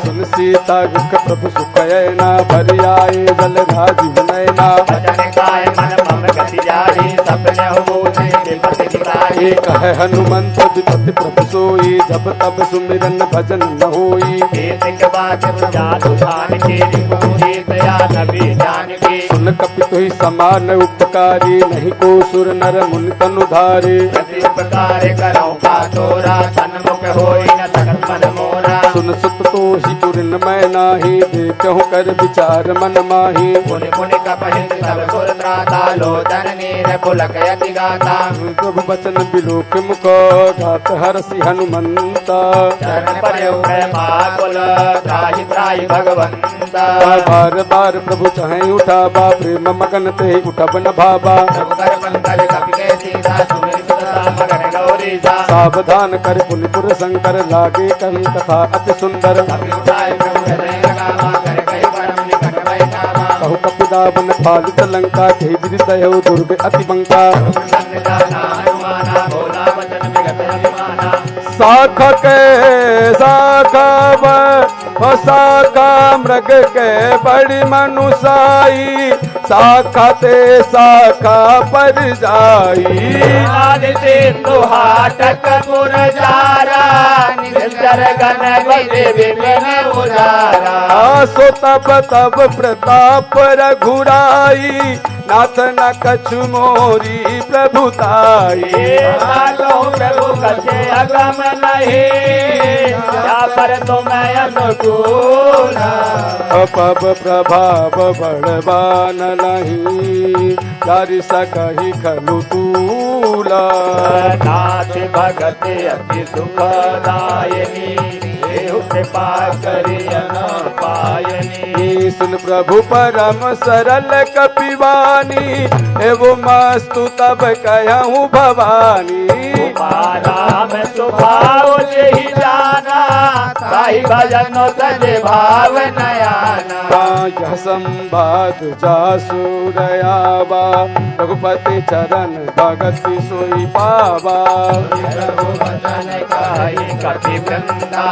सुन सीता गुक प्रभु सुखयना, भरि आए जल राजीव नयना। भजन काय मन मम गति जाहि, सपने हो बोले विपति दिखाई। एक है हनुमंत विपति प्रभु सोई, जब तब सुमिरन भजन न होई। एक बात जादू भान के रिपुरी, दया नबी जान के। सुन कपि तुहि समान उपकारी, नहीं को सुर नर मुनि तनुधारे। प्रति उपकार करौ का तोरा, सन्मुख होई न सकत मन मोरा। सुन सुत तो ही पुरिन मैं नाही, देखहु कर विचार मन माही। पुनि पुनि कपहित सब सुर त्राता, लोचन नीर पुलक यति गाता। प्रभु बचन बिलोक मुख, गात हरसि हनुमंता। चरण पड़ौ प्रेमाकुल, त्राहि त्राहि भगवंता। बार बार प्रभु चाहे उठाबा, प्रेम मगन ते उठब न भाबा। प्रभु कर पंकज कपि के सीता, सुमिर सुतरा मगन गौरी सा। सावधान कर पुनिपुर शंकर, लागे कहीं कथा अति सुंदर। कपि उठाए प्रभु हृदय लगावा, कर कहि परम निकट बैठावा। कहु कपिदावन पालित लंका, के गिरिदयो दुर्ग अति बंका। प्रसन्न जाना हनुमाना, भोला वचन विगत अभिमाना। शाखा के शाखा शाखा मृग के बड़ी मनुसाई, शाखा ते शाखा पर जाई। आदित्य दुहाटक पुरजारा, निश्चर गण विदे विपिन उजारा। सो तब तब प्रताप रघुराई, नाथ न कछु मोरी प्रभुताई। प्रभु कछे अगम नहीं, या पर तुम अनुकूल। पब प्रभाव बड़बान नहीं, जारि सकहि खलु तूला। नाथ भगत अति सुखदायनी, देहु कृपा करियन पायनी। सुन प्रभु परम सरल कपिवानी, एवं मस्तु तब कहूँ भवानी। राम स्वभाव ही जाना, ताहि भजन तज भाव नयाना। यह संवाद जासु दयावा, रघुपति चरण भगति सोई पावा। प्रभु वचन कहि कपि वृंदा,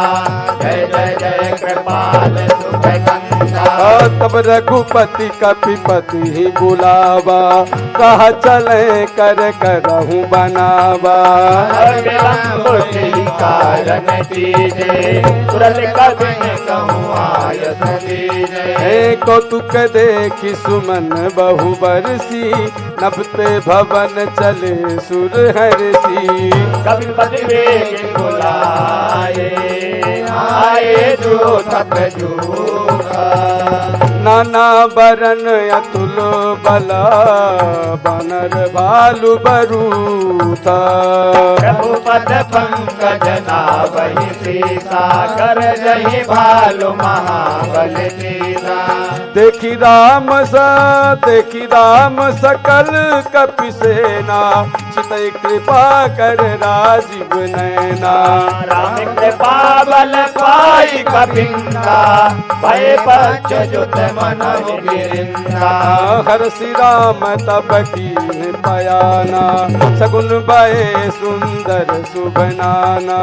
जय जय जय कृपाल सुख कंदा। तब रघुपति कपिपति ही बुलावा, कहा चले कर करहूँ बनावा। विलंब ही कारण कीजे, तुरंत कभी कहूँ आयस दीजे। हे कौतुक देखी सुमन बहु बरसी नभते भवन चले सुर हरसी कभी बदले बुलाए आए जो तक जूठा नाना बरन अतुल बला बनर भालु बरूथा रघुपत पंकज नावहि सीता कर जहि भालु महाबल सीता देखी राम सकल कपि सेना चितई कृपा कर राजीव नैना राम कृपा बल पाई कपिंदा भय पक्ष जुत मन गिरिंदा हर श्री राम तब कीन पयाना सगुन बहे सुंदर सुबनाना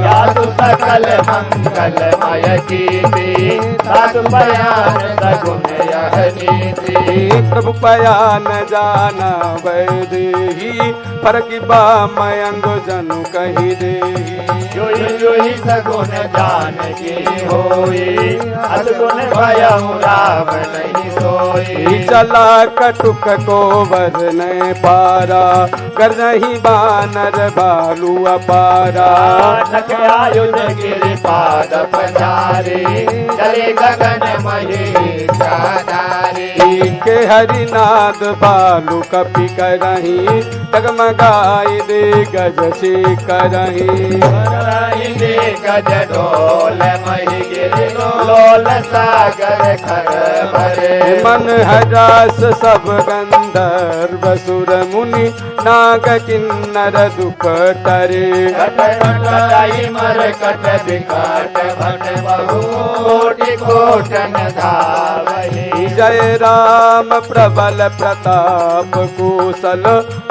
यादु सकल मंगलमय कीर्ति साधु बयान सगुन यह नीति प्रभु पयान जाना वैदेही फरक मयंग जनु कही देही जोई सगुन जान की होई असगुन भयउ राम नहीं सोई चला कटुक को वर ने पारा कर नहीं बानर भालू अपारा नख आयुध गिरि पाद पधारे चले गगन मही चादारे के हरिनाद भालू कपि करही टगमगाई दे गज से करही दे गज ढोल मही गिरि लोल सागर खर भरे मन हरास सब गंधर्व सुर मुनि नाग किन्नर दुख टरे कटाई मर कट विकट भट बहु कोटि कोटन धावहि जय राम प्रबल प्रताप कुशल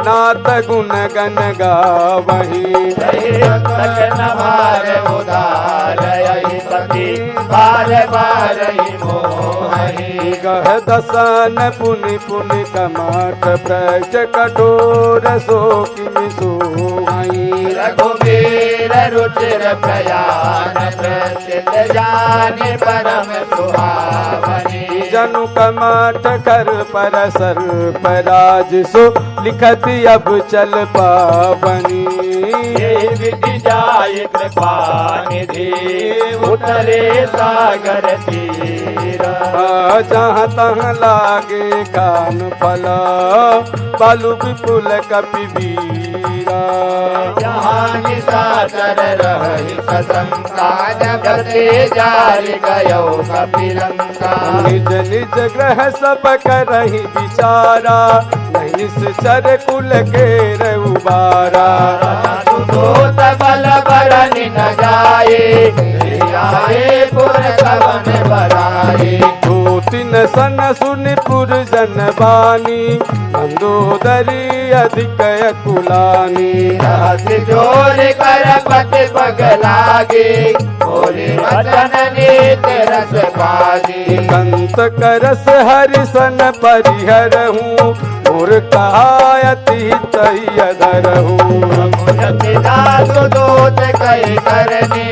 नाथ गुण गण गावही सकन भार उदार यही पति बार बार ही मोहि गह दसन पुनि पुनि कमाठ प्रज कठोर सो किमि सोई रघुवीर रुचिर प्रयान प्रसिद्ध जाने परम सुहावनी जनु कमाठ कर पर सर पराज सो लिखत अब चल पावनी विधि जाय कृपा निधि उतरे सागर तीरा जहाँ तहाँ लागे कान फला बालू विपुल कपि वीरा जहाँ निशाचर रहि सशंका जगते जारि गयो कपिलंका निज निज ग्रह सब करहि विचारा निश्चर कुल के उबारा सुदोत बल बरनि न जाए पुर कवन बराए दो तीन सन सुनि पुर जन बानी मंदोदरी अधिक कुलानी रहस्य जोर कर पति पग लागे बोले वचन नीत रस बाजी कंत करस हरिसन परिहर हूँ और कहायति तैयधर हूँ सुदोत कई करनी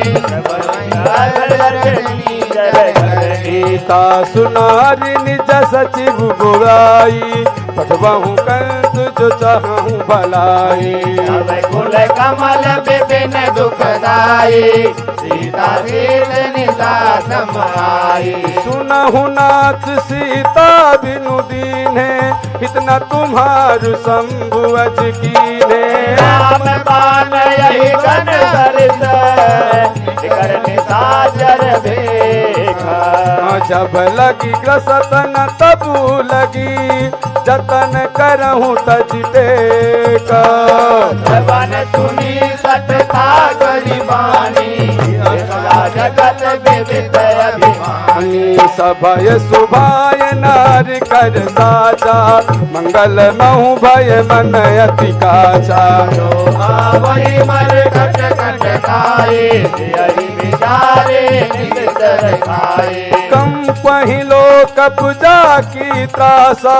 गीता सुनारी निज सचिव बुराई पठबहु कंत जो चाहूँ भलाई कुल कमल विपिन दुखदाई सीता सीत निशा समाई सुनहु नाथ सीता बिनु दीन्हे इतना तुम्हारु शंभु अज कीन्हे राम बान यही गण हरित कर निशाचर भेखा जब लगी ग्रसतन तबु लगी जतन करहूँ तज टेका जबन सुनी सतता गरीबानी जगत विविध अभिमानी सभय सुभाय नार कर साचा मंगल महु भय मन अति काचा वही मर कट कट खाए हरि विचारे नितर खाए कम पहिलो कपजा की त्रासा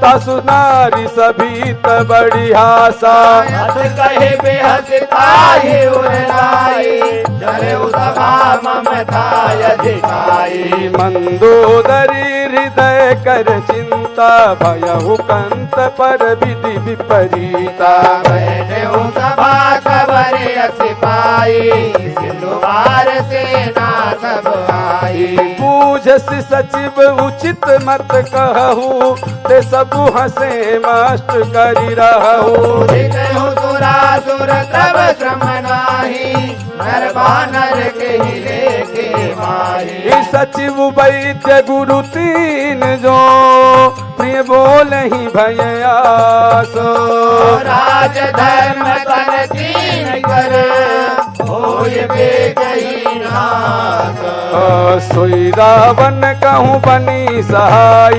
तासु नारी सभी त बड़ी आशा हंस कहे बेहस ताहि उड़ाई चले सभा ममता यधिकाई मंदोदरी हृदय कर चिंता भयहु कंत पर विधि विपरीता बैठे सभा खबर सिपाही सिंधुवार सेना सब आई पूजस सचिव उचित मत कहू ते सब हंसे मस्त करी रहू सुरासुर तब श्रम नाही नर बानर के हिले के माही सचिव वैद्य गुरु तीन जो प्रिय बोल ही भयासो राज धर्म तन तीन कर होय बेगही नाश सोई रावण कहूँ बनी सहाय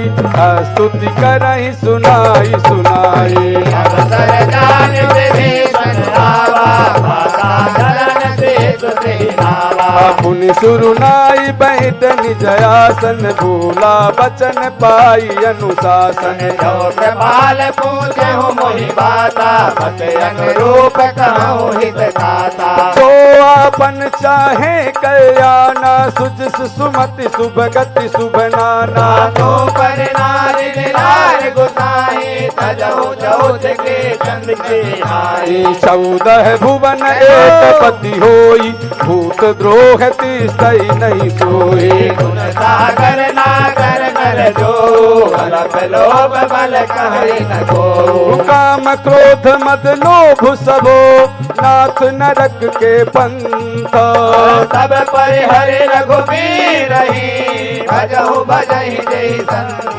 स्तुति करहि सुनाई सुनाई अवसर जान विभीषण आवा माता धरन से सुते आवा पुनि सुरुनाई बैठ निज आसन भूला बचन पाई अनुशासन जो कृपाल पूछे हो मोहि बाता मत अनुरूप कहूँ हित खाता जो आपन चाहे कल्याणा सुजस सुमति शुभ गति शुभ नाना तो पर नारी लार गुसाई तजहु चौथ के चंद के आई 14 भुवन एक पति होई भूत द्रोह तिसई नहीं सोई गुण सागर नागर नर जो अलग लोभ बल कहे न को काम क्रोध मद लोभ सबो नाथ नरक के पंथ सब परिहरि रघुबीर रही भजहु भजहि जय संत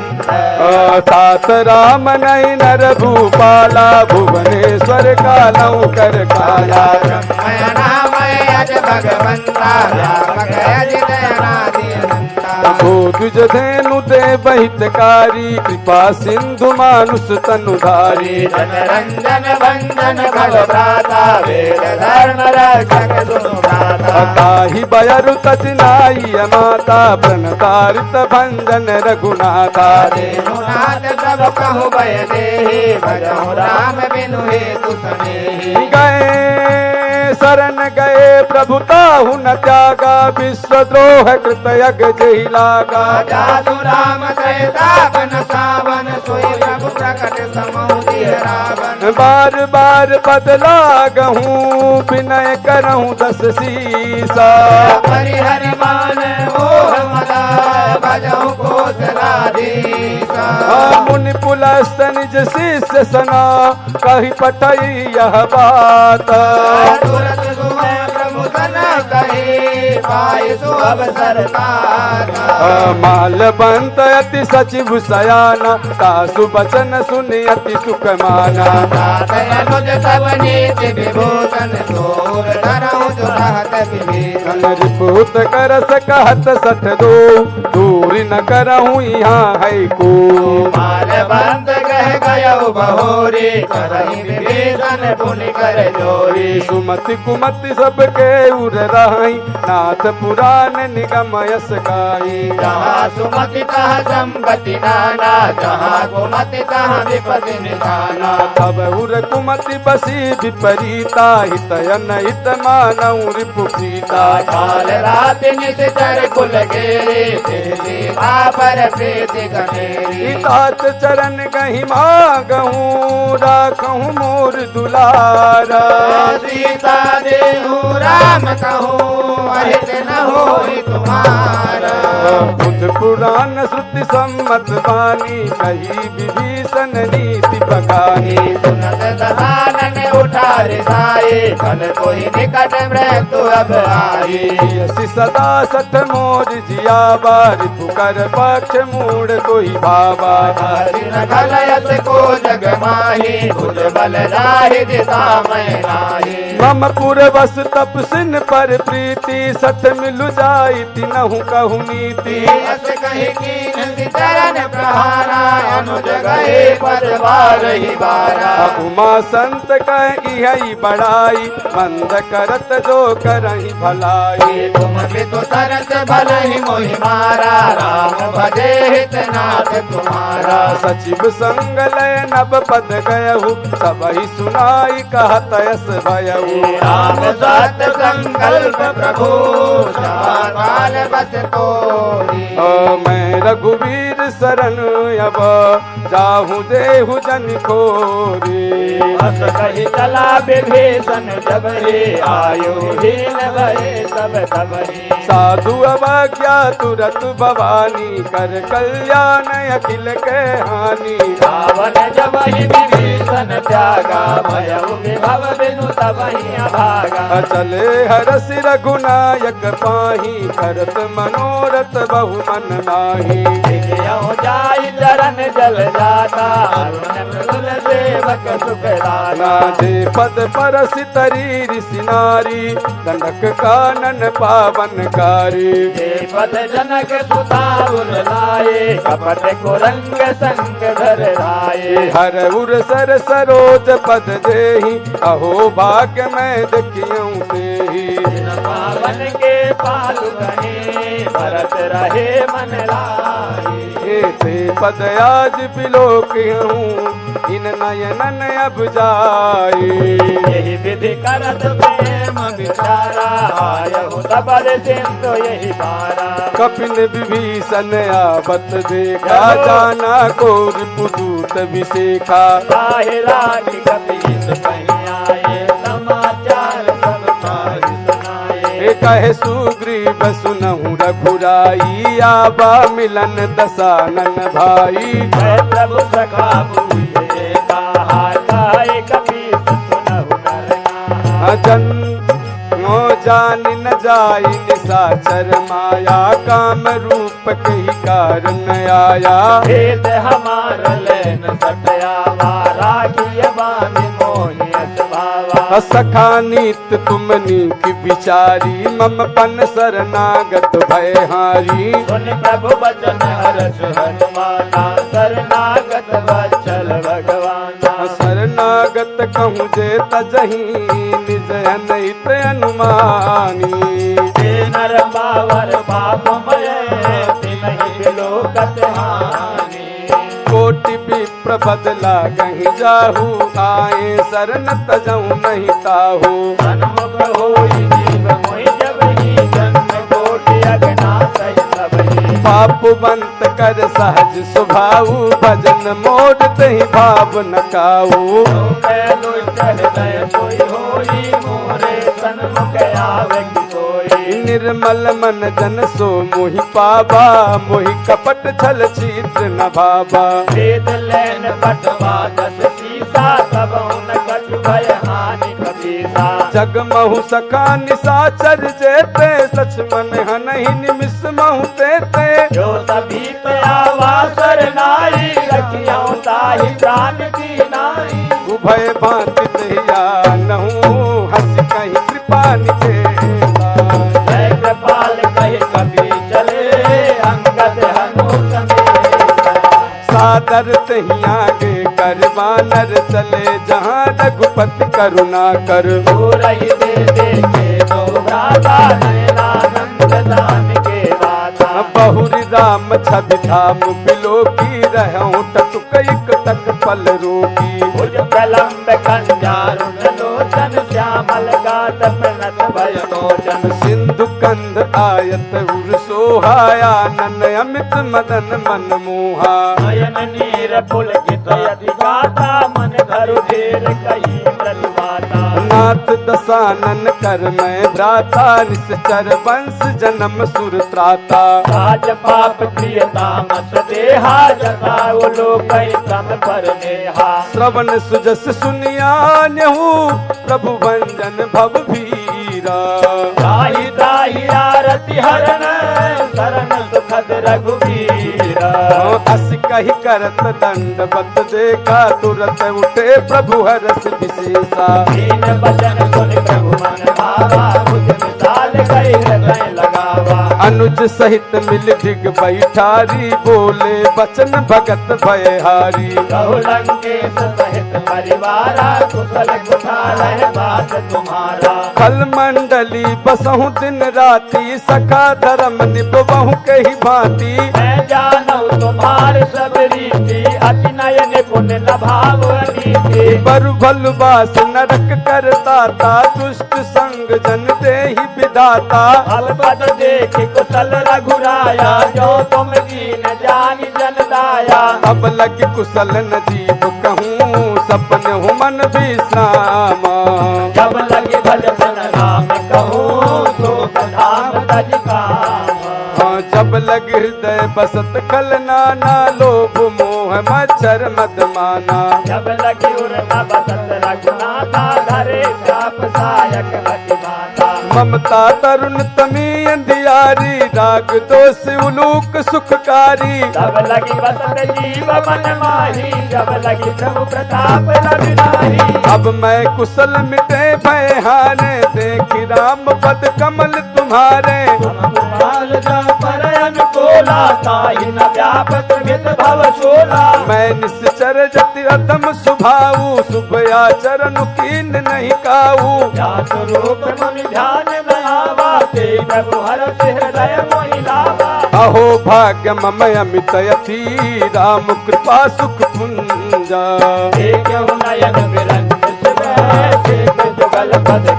सात राम नहीं नर भूपाला भुवनेश्वर का नौकर काला ब्रह्मय नामय अज भगवंता व्यापक अजित अनादि अनंता भो द्विज धेनु देव हितकारी कृपा सिंधु मानुष तनुधारी जन रंजन भंजन भव भ्राता वेद धर्म रक्षक सुनु भ्राता ताहि बयरु तजनाई माता प्रणतारित भंजन रघुनाथा देहुनाथ सब कहु भय देहि भजहु राम बिनु हेतु सनेहि गए शरण गए प्रभुताहु न त्यागा विश्वद्रोह कृत यज्ञ जहि लागा जासु राम सहितापन सावन सोई प्रभु प्रकट समौति रावण बार बार बदला गहूँ विनय करहूँ 10 सीसा परिहरि मान मोह मदा भजहु कोसलाधीसा मुनि पुलस्त निज शिष्य सना कही पटई यह बात तुरत सुमय प्रभु सन कहे पाय सु अवसर तारा मालवंत अति सचिव सयाना तासु बचन सुनि अति सुख माना अनुज सब नीति विभूषण सोर धरहु जो रहत विभीषण रिपुत करस कहत 62 दूरी न करहूँ यहाँ है को मालवंत कह गयो बहोरी करहि विभीषण पुनि कर जोरी सुमति कुमति सबके उर रहाई नाथ पुराण निगम यस गाई जहाँ सुमति तह संपत्ति नाना जहाँ कुमति तह विपति निधाना तब उर कुमति बसी विपरीता हितयन हित मानऊ रिपु प्रीता काल रात निश्चर कुल घेरे सीता पर प्रीति गनेरी तात चरण कहीं मागहूँ राखहूँ मोर दुलारा सीता देहु राम कहूँ अहित न होई तुम्हारा बुद्ध पुराण श्रुति सम्मत वाणी कही विभीषण नीति बखानी सुनत दसानन उठा रिसाए कल कोई निकट मृत्यु अब आई यसी सदा सठ मोर जियावा रिपु कर पक्ष मूड कोई भावा हरिन कलयस को जग माही भुज बल जाहि दिशा मैं नाही मम पुर बस तपसिन पर प्रीति सठ मिलु जाई तिनहु कहु नीति यस कहि कीन चरण प्रहारा अनुज गए पद बार ही बारा उमा संत कह है बड़ाई, मंद करत जो करही भलाई। तुम तो तरस भल ही मोहि मारा, राम भजे हित नाथ तुम्हारा। सचिव संग लय नब पद गयहु, सबहि सुनाई कहत यस भयहु। राम सत संकल्प प्रभु, समाकाल बस तोरी। मैं रघुवीर शरण अब, जाहु देहु जन खोरी। बस कही चला विभीषण, जब हे आयु हीन भये सब तबहि। साधु अवज्ञा तुरत भवानी, कर कल्याण अखिल के हानि। रावण जब ही विभीषण त्यागा, भयउ विभव बिनु तबहि अभागा। चले हरस रघुनायक पाही, करत मनोरथ बहु मन माही। यो जाई चरण जल जाता, अरुण मृदुल सेवक सुखदाता। जे पद परस तरी ऋषि नारी, दंडक कानन पावन कारी। जे पद जनक सुता लाए, कपट कुरंग संग धर राये। हर उर सर सरोज पद देहि, अहो भाग्य मैं देखियूं तेहि। जिन पावन के पालु गणे, भरत रहे मन लाए। ते पद आज बिलोकहूँ, इन नयनन अब जाए। यही विधि करत प्रेम विचारा, आयहु सबल सिंधु यही पारा। कपिन विभीषण आवत देखा, जाना को रिपुदूत विशेखा। काहे रानी कपीस कहीं आए, समाचार सब ताहि सुनाए। कहे सुग्रीव सुनहु रघुराई, आबा मिलन दसानन भाई। प्रभु सखा बूझे कहा, काहे कपीस सुनहु नर नाहा। जन जान न जाई निशाचर माया, काम रूप कही कारण आया। भेद हमार लेन सटया, राखिय बांधि मोहि असभावा। सखा नीत तुम नीक विचारी, मम पन शरणागत भय हारी। सुन प्रभु वचन हरष हनुमाना, शरणागत वत्सल भगवाना। शरणागत कहूँ जे तजही, निज अनहित अनुमानी। ते नर बावर पापमय, तिनहि बिलोकत हानि। कोटि विप्र बदला कहीं जाहू, आए शरण तजहु नहीं ताहू। सन्मुख होई जीव मोहि, जब ही जन्म कोटि अगना सहि सबहि। पापवंत कर सहज स्वभाव, भजन मोड़ तहि भाव न काऊ। मैं दुष्ट हृदय सोई होई, मोरे सन्मुख आवे सोई। निर्मल मन जन सो मोहि पावा, मोहि कपट छल छिद्र न भावा। वेद लैन पटवा दस सीसा, तब न कछु भय हानि कपीसा। जग महु सखा निशाचर जेते, सच मन हनहि निमिष महु तेते। जो सभी आवा सरनाई, रखियो ताहि प्राण की नाई। उभय भांति दहिया नहूँ, हंस कहीं कृपा निकेता। जय कृपाल कहि कपी चले, अंगद हनु समेत। सादर तही आगे कर बानर चले, जहाँ रघुपति करुणा कर। रही दे देखे दो भ्राता, नयनानंद दान के दाता। बहुरी राम छवि धाम बिलोकी, रहूं टटुक एक तक पल रोकी। भुज प्रलम्ब कंजारुण लोचन, श्यामल गात प्रणत भय लोचन। सिंधु कंध आयत उर सोहाया, नन अमित मदन मन मोहा। नयन नीर पुलकित यति गाता, मन धरु धेर कही प्रतिभाता। नाथ दसानन कर मैं भ्राता, निश्चर वंश जन्म सुर त्राता। राज पाप प्रियता मस देहा, जताओ लोक तम पर नेहा। श्रवण सुजस सुनिया नेहू, प्रभु भंजन भव भीरा। ताहि ताहि आरति हरण, शरण सुखद रघुवीरा। अस कही करत दंडवत देखा, तुरत उठे प्रभु हरस विशेषा। दीन बचन सुन प्रभु मन भावा, बुझ विशाल कहि हृदय लगावा। अनुज सहित मिल डिग बैठारी बोले बचन भगत भयहारी कहु लंकेश सहित परिवारा कुशल कुठार है बात तुम्हारा खल मंडली बसहु दिन राती सखा धर्म निभवहु कही भांति मैं जानू तुम्हार सब रीति अति नयन पुण्य नभाव नीति बरु भलवास नरक करताता दुष्ट संग जन देहि विधाता अब पद देख कुशल रघुराया जो तुम दीन जान जन दाया अब लग कुशल न जीव कहूँ सपन हूँ मन विश्राम जब लगे भजन राम कहूँ तो धाम तज काम जब लग हृदय बसत खल नाना लोभ मोह मच्छर मद माना जब लगी उड़ना बसत रघुनाथा धरे चाप सायक अति माता ममता तरुण तमी अंधियारी राग दोष उलूक सुखकारी जब लगी बसत जीव मन माही जब लगी प्रभु प्रताप रविनाही अब मैं कुशल मिटे भय हारे देखी राम पद कमल तुम्हारे तुम्हाल जा पर अनुकूला ताहि न व्यापक विद भव शोला मैं निश्चर जति अधम सुभाऊ शुभ आचरण कीन नहीं काऊ जात रूप मन ध्यान में आवा ते प्रभु हर हृदय मोहि लावा अहो भाग्य मम अमित यथी राम कृपा सुख पुंजा एक नयन बिरंज शिव जुगल पद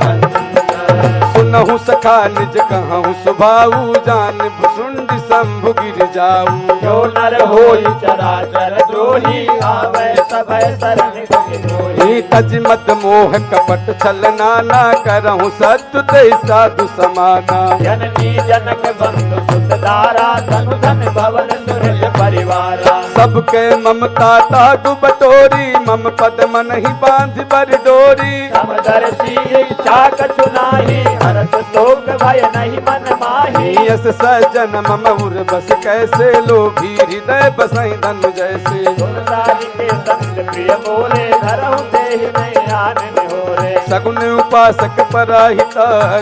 सुनहु सखा निज कहूँ सुभाऊ जान भुसुंड शंभु गिर जाऊ जो नर होई चराचर द्रोही आवे सब शरण द्रोही तज मत मोह कपट छल नाना करहु सत्य ते साधु समाना जननी जनक बंधु सुत दारा धनु धन भवन सुरज परिवारा सबके ममता तागु बटोरी मम पद मन ही बांध बर डोरी समदर्शी इच्छा कछु नाही हरस शोक भय नहीं मन माही यस सजन मम उर बस कैसे लोभी हृदय बसई धनु जैसे गुणसारी के संग प्रिय बोले धरहु देहि नहीं आनन होरे सगुन उपासक पराहित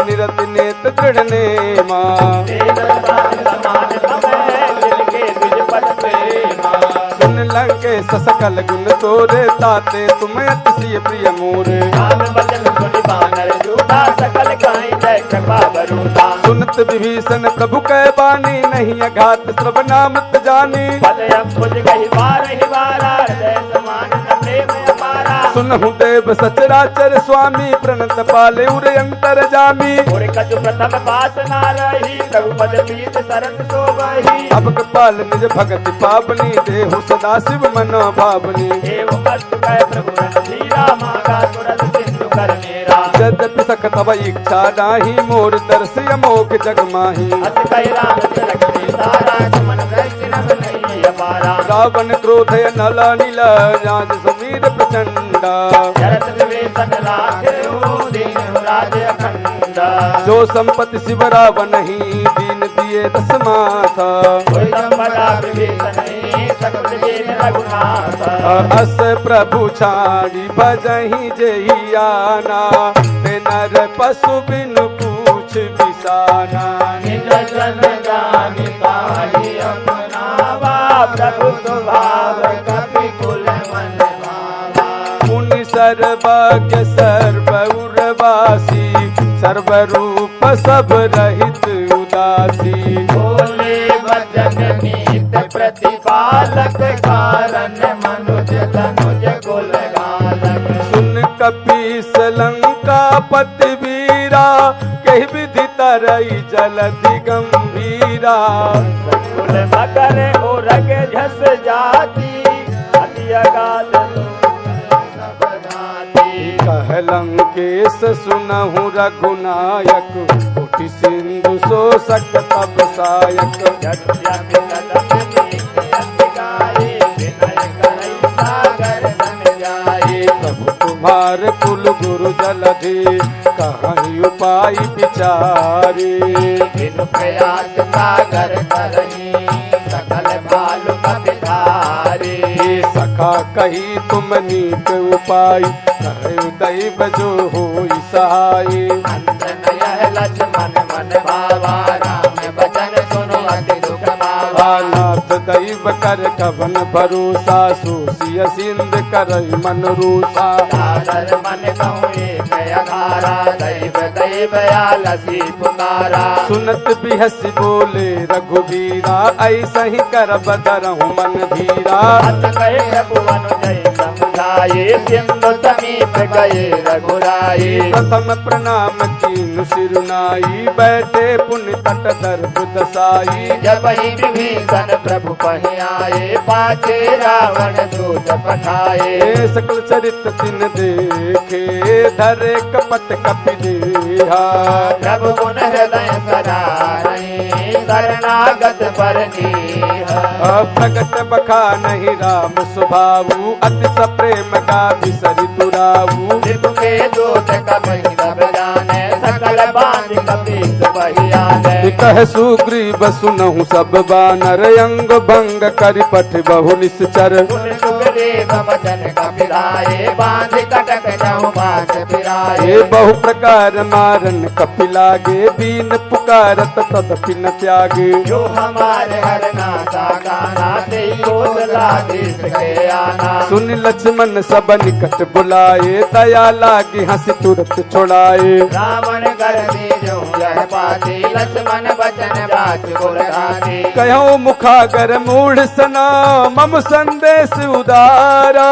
निरत नेत दृढ़ नेमा समान समय दिल के द्विज पद प्रेमा सुन लंके सकल गुण तोरे ताते तुम अतिशय प्रिय मोरे राम वचन सुनि बानर जूठा सकल कहीं जय कृपा बरूठा सुनत विभीषण प्रभु कै बानी नहीं अघात श्रवनामत जानी पद अम्बुज गहि बार ही बारा जय समान न प्रेम अपारा सुनहु देव सचराचर स्वामी प्रणत पाले उरे अंतर जामी और कछु प्रथम पास ना रही प्रभु पद प्रीत सरत शोभही अब कृपाल निज भगति पावनी देहु सदा शिव मनो भावनी एवं कष्ट कह प्रभु रणधीरा मागा तुरंत सिंधु कर मेरा यद्यपि सख तव इच्छा नाही मोर दर्शय मोख जग माही अस कह राम तिलक सारा सुमन वैष्णव नहीं अपारा रावण क्रोधय नल नील जाज समीर प्रचंडा शरत विवेशन लाखे हो दीन राज अखंड जो संपत्ति शिव रावण ही दीन दिए दस माथा कोई संपदा विवेशन नहीं सकल दीन रघुनाथ अस प्रभु छाड़ी भजही जही आना ते नर पशु बिन पूछ बिसाना निज जन जानि पाहि अपनावा प्रभु स्वभाव कपि कुल मन भावा मुनि सर्वज्ञ सर्व उर्वासी सर्वरूप सब रहित उदासी बोले वचन नीत प्रतिपालक कारण मनुज तनुज कुल गालक सुन कपीस लंका पति वीरा कही विधि तरई जलधि गंभीरा कुल मकर उरग झस जाती अति अगाध सब घाती कहलंकेश सुनहु रघुनायक कोटि सिंधु शोषक तब सायक जगत कदम नीक अति गाये विनय करई सागर सन जाये प्रभु तुम्हार कुल गुरु जलधि कहीं उपाय विचारे बिनु प्रयास सागर करही सकल भालु कपि धारे सखा कही तुम नीक उपाय कहे दैव जो हो सहाय अंत न यह लक्ष्मण मन भावा राम बचन कर कवन भरोसा, सोसिय सिंध कर मन रूसा। सादर मन कहूँ एक अधारा, दैव दैव आलसी पुकारा। सुनत भी हंसी बोले रघुबीरा, ऐसा ही कर बदरहु मन धीरा। हत कहे रघुवन जय समुझाए, सिंधु समीप गए रघुराई। प्रथम प्रणाम कीनु सिरुनाई, बैठे पुण्य तट दर्भ दसाई। जब ही विभीषण प्रभु पहि आए, पाछे रावण दूत पठाए। सकल चरित तिन देखे, धरे कपट कपि देहा। प्रभु गुण हृदय सरारहि, शरणागत परनीह। प्रगट बखा नहीं राम स्वभावु, अति सप्रेम का बिसरि दुरावु। शिव के दूत कपि सब जाने, सकल बांध कपीस बहि आने। कह सुग्रीव सुनहु सब बानर, अंग भंग करि पठ बहु निश्चर। सुन सुग्रीव वचन कपिलाए, बांध कटक जाऊं बास फिराए। ये बहु प्रकार मारन कपि लागे, बीन पुकारत तदपि न त्यागे। जो हमारे हरनाथा गाना, तेई लाधीश के आना। सुन लक्ष्मण सब निकट बुलाए, दया लागे हंसी तुरत छोड़ाए। रावण कर दीजो यह बाती, लक्ष्मण वचन बात बुलाती। कहो मुखागर मूढ़ सना, मम संदेश उदारा।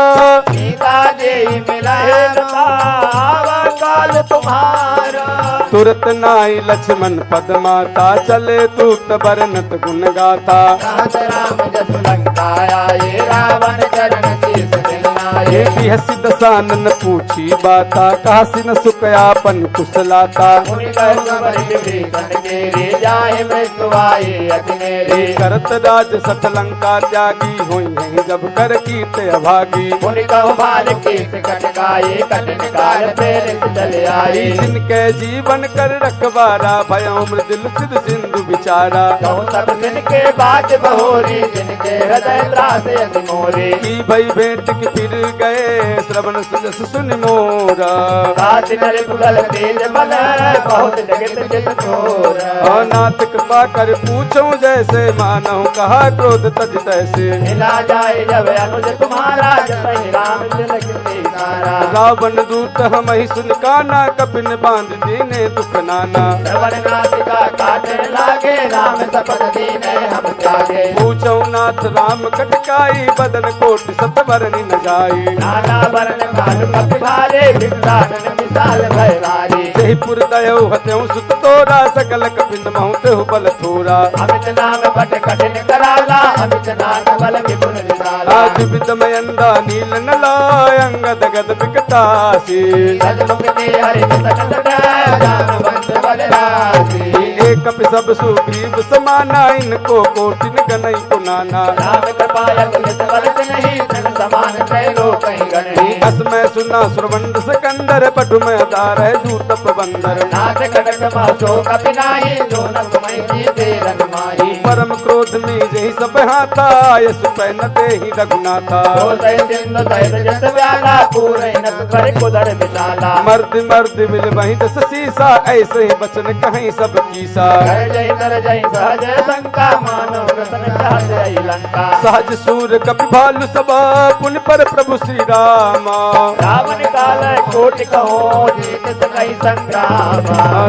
सीता जी मिलाए आवा काल तुम्हारा। तुरत नाई लक्ष्मण पद माता, चले दूत बरनत गुण गाथा। रात राम जस लंका आए, रावण चरण शीस दिलाए। ये भी हसी दसानन पूछी बाता, कासी न सुकयापन कुशलाता। मुनि कह सबर विभीषण केरे, जाहि मृत्यु आए अतिनेरे। करत राज सठ लंका त्यागी, हुई है जब कर कीर्त अभागी। मुनि कहु बाल कीस कटकाए, कठिन काल प्रेरित चले आए। जिनके जीवन कर रखवारा, भयों मृदुल सिद्ध सिंधु विचारा। कहु सब जिनके बात बहोरी, जिनके हृदय त्रास अति मोरे। की भई भेंट की फिर गए, श्रवण सुजस सुन मोरा। रात नर पुगल तेज बल, बहुत जगत जित चोर। नाथ कृपा कर पूछो जैसे, मानहु कहा क्रोध तज तैसे। मिला जाए जब अनुज तुम्हारा, जपहि राम तिलक सीतारा। रावण दूत हम ही सुन काना, कपिन बांध दीने दुख नाना। श्रवण नासिका काटने लागे, राम शपथ दीने हम त्यागे। पूछो नाथ राम कटकाई, बदन कोटि सत बरनि न जाई। नाना वरण काल कपि भारे, भिक्षाटन विशाल भय भारी। जयपुर दयौ हत्यौ सुत तोरा, सकल कपिन महु तेहु बल थोरा। अमित नाम बट कठिन कराला, अमित नाम बल विपुल विशाला। आज विदमयंदा नील नलाय, अंगद गद विकटासी। सजमुख ते हरि सट सट, जान वंश बलरासी। एक कपि सब सुग्रीव समाना, इनको कोटिन गनई को नाना। राम कृपायक नित बलत नहीं, तन समान त्रैलोक कहीं गणही। असमय सुना सुरवंद सिकंदर, पटु में दार है जूत प्रबंदर। नाथ कटक मासो कपि नाही, जो नभ मई जीते रन माही। परम क्रोध में जही सब हाथा, यस पै न देहि रघुनाथा। तो सह सिंधु सहित जस व्याला, पूरे नभ कर कुदर विशाला। मर्द मर्द मिल वही जस सीसा, ऐसे ही बचन कहीं सब कीसा। कर जय कर जय सहज शंका, मानो रतन चाहत रही लंका। सहज सूर कपि भालु सब, पुन पर प्रभु श्री राम। रावण काल कोटि कहो, जीत सकई संग्राम।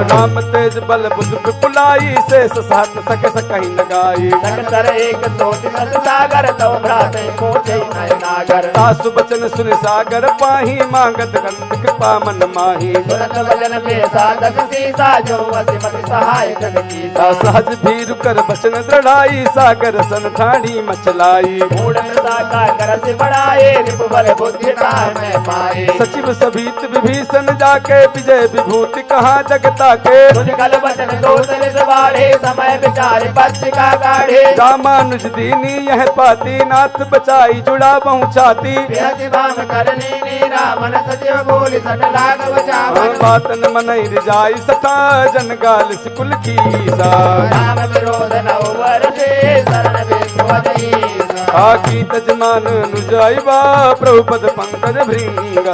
राम तेज बल बुध विपुलाई, शेष सहत सक सकहि लगाई। सकतर एक सोच सत सागर, तव भ्राते कोटे नय नागर। सासु बचन सुन सागर पाही, मांगत गंध कृपा मन माही। सुनत वचन पे साधक सीसा, जो असिमत सहाय जग कीसा। सहज भीरु कर बचन दृढ़ाई, सागर सन ठाणी मचलाई। मूढ़ मृषा कर से बढ़ाए, रिपु बल बुद्धि में पाए। सचिव सभीत विभीषण जाके, विजय विभूति कहाँ जगता के। तुझ कल वचन दो तल सवारे, समय विचार पत्रिका काढ़े। रामानुज दीनी यह पाती, नाथ बचाई जुड़ा बहु छाती। बेहति बाम करनी नी, रावण सचिव बोल सट लाग बचावन। बातन मनई रिजाई, सता जन गाल सिकुल कीसा। राम विरोध नव वर्षे, शरण विष्णु अधीसा। आकी तजमान नुजाइबा, प्रभु पद पंकज भृंग।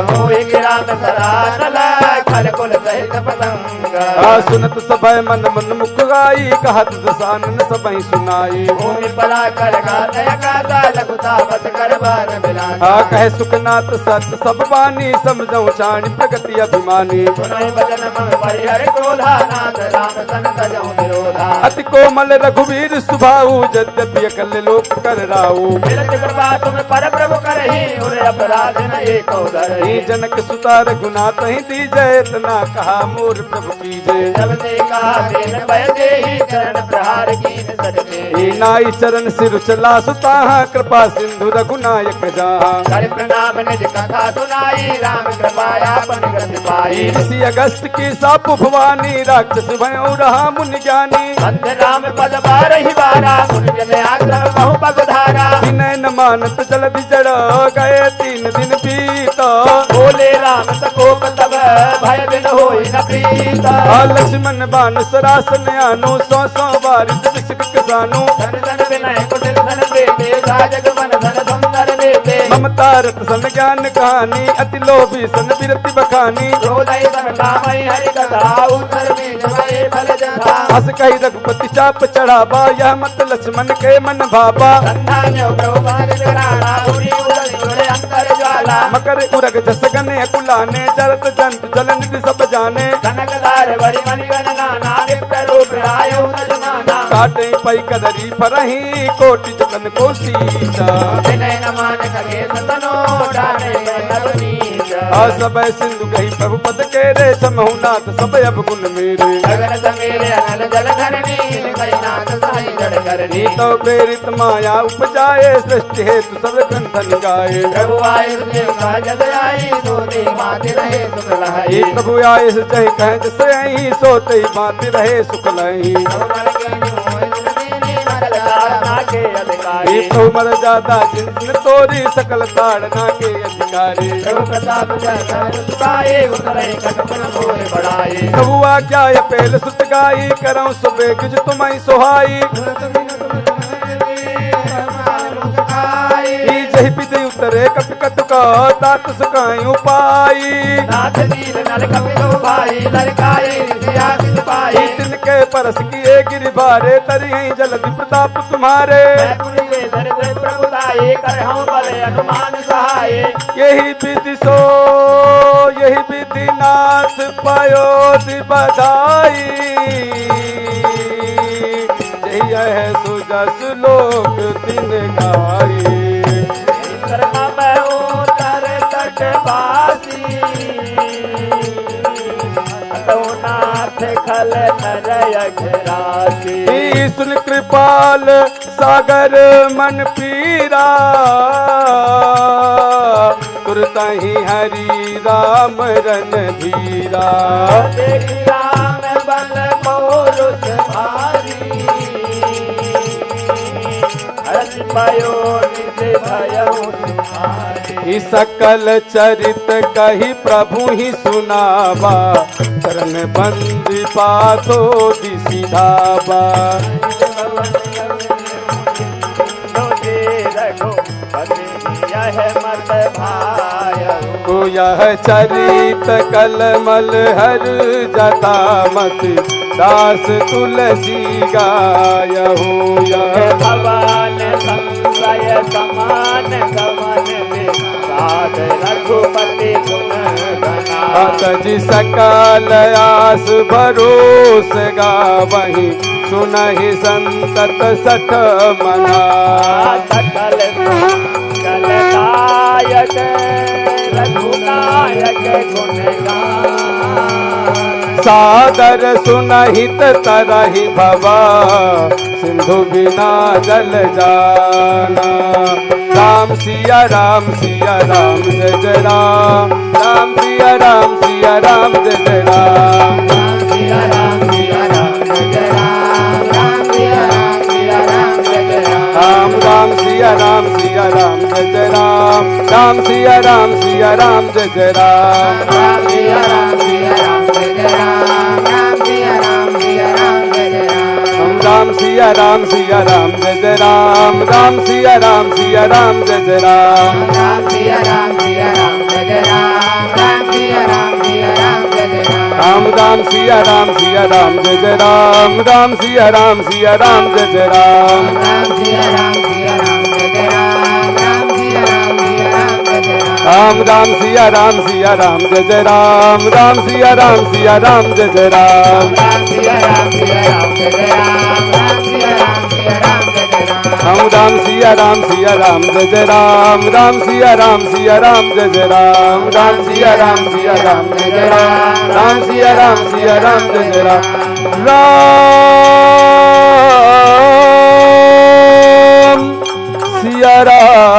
मोहि गिरा में सरानल खल कुल सहित पतंग सुनत सभय मन मन मुख गाई कहत दसानन सबहि सुनाई भूमि पला कर गातय गाता लघुता बत कर बार बिलासा कहे सुखनाथ सत सब बानी समझौ चाणी प्रगति अभिमानी सुनहि बचन मन परिहर क्रोधा नाथ राम सन तजौ विरोधा अति कोमल रघुवीर सुभाऊ यद्यपि अकल लोक कर राऊ मिलत कृपा तुम पर प्रभु करहि उर अपराध न एको धरहि जनक सुता रघुनाथ ही दीजय इतना कहा मोर प्रभु कीजय जब ते कहा देन भय देहि चरण प्रहार कीन सजते नाई चरण सिर चला सुताहा कृपा सिंधु रघुनायक जहाँ कर प्रणाम निज कथा सुनाई राम कृपाया पन गति पाई ऋषि अगस्त की साप भवानी राक्षस भयो रहा मुनि ज्ञानी अंध राम पद बारहि बारा मुनि जन आग्रह बहु पगधारा विनय न मानत जलधि जड़ गए 3 दिन बीत बोले राम सकोप तब भय बिन होई न प्रीत लक्ष्मण बान सरासन आनो 100 बारिश विषक किसानो धन धन विनय कुटिल धन बेटे राजग मन धन सुंदर लेते ममता रत सन ज्ञान कहानी अति लोभी सन विरति बखानी हृदय सन कामई हरि कथा उत्तर बीज भय फल जथा हस कही रघुपति चाप चढ़ावा यह मत लक्ष्मण के मन भावा संधान्यो प्रभु भाग जराना उरी उड़ल उड़े अंतर ज्वाला मकर उरग जस गने कुलाने जरत जंत जल निधि सब जाने कनकदार बड़ी मणिगण नाना नित्य रूप आयो तजमाना काटे पई कदरी परही कोटि जतन को सीता विनय न मान खगे सतनो डाले नर नीच सब सिंधु गई प्रभु पद के रे समहु नाथ सब अब गुण मेरे गगन समेरे अनल जल धरणी कई नाथ साई जड़ करनी तो प्रेरित माया उपजाए सृष्टि हेतु सब ग्रंथन गाए प्रभु आए देव का जग आई सोते माते रहे सुख लहाई प्रभु आए चाहे कहे जैसे आई सोते बात रहे सुख लही प्रभु मर जादा जिन तोरी सकल ताड़ना के अधिकारी प्रभु आज्ञा पहल सुत गाई करऊं सुबह गुज तुम्हें सुहाई जही पिते उतरे कपि कटुका तात सुखाई उपाई नाथ नील नल कपिलो भाई ललकाए नित्या सिद्ध पाए तिनके परस किए गिरि भारे तरी ही जलधि प्रताप तुम्हारे प्रभुताए कर हम बल अनुमान सहाय यही विधि नाथ पयोधि बधाई जही है सुजस लोक दिन गाई नाथ खल नरयघरासी सुन कृपाल सागर मन पीरा तुरतहि हरि राम रन धीरा राम बल पौरुष भारी हरि भयो निज भयउ तुम्हारी सकल चरित कही प्रभु ही सुनावा चरण बंद पातो दिसिधावा को यह चरित कलमल हर जता मत दास तुलसी गायहु यह भवन संशय समान गमन में साध रघुपति गुण तज सकल आस भरोस गावहि सुनहि संतत सठ मना सकल कलनायक रघुनायक गुण सादर सुनहित तरहि भवा सिंधु बिना जल जाना राम सिया राम जय जय राम राम सिया राम जय जय राम सिया राम जय जय राम राम सिया राम जय जय राम राम सिया राम जय जय राम राम सिया राम जय जय राम राम सिया राम जय जय राम राम सिया राम जय जय राम राम सिया सिया राम जय जय राम राम सिया राम जय जय राम राम सिया राम जय जय राम राम सिया राम जय जय राम राम राम सिया राम जय जय राम राम सिया राम जय जय राम राम सिया राम जय जय राम राम सिया राम जय जय राम राम राम सिया राम जय जय राम राम सिया राम जय जय राम राम सिया राम जय राम राम सिया राम जय राम राम राम सिया राम जय जय राम राम सिया राम जय जय राम राम सिया राम जय जय राम राम सिया राम जय जय राम राम सिया राम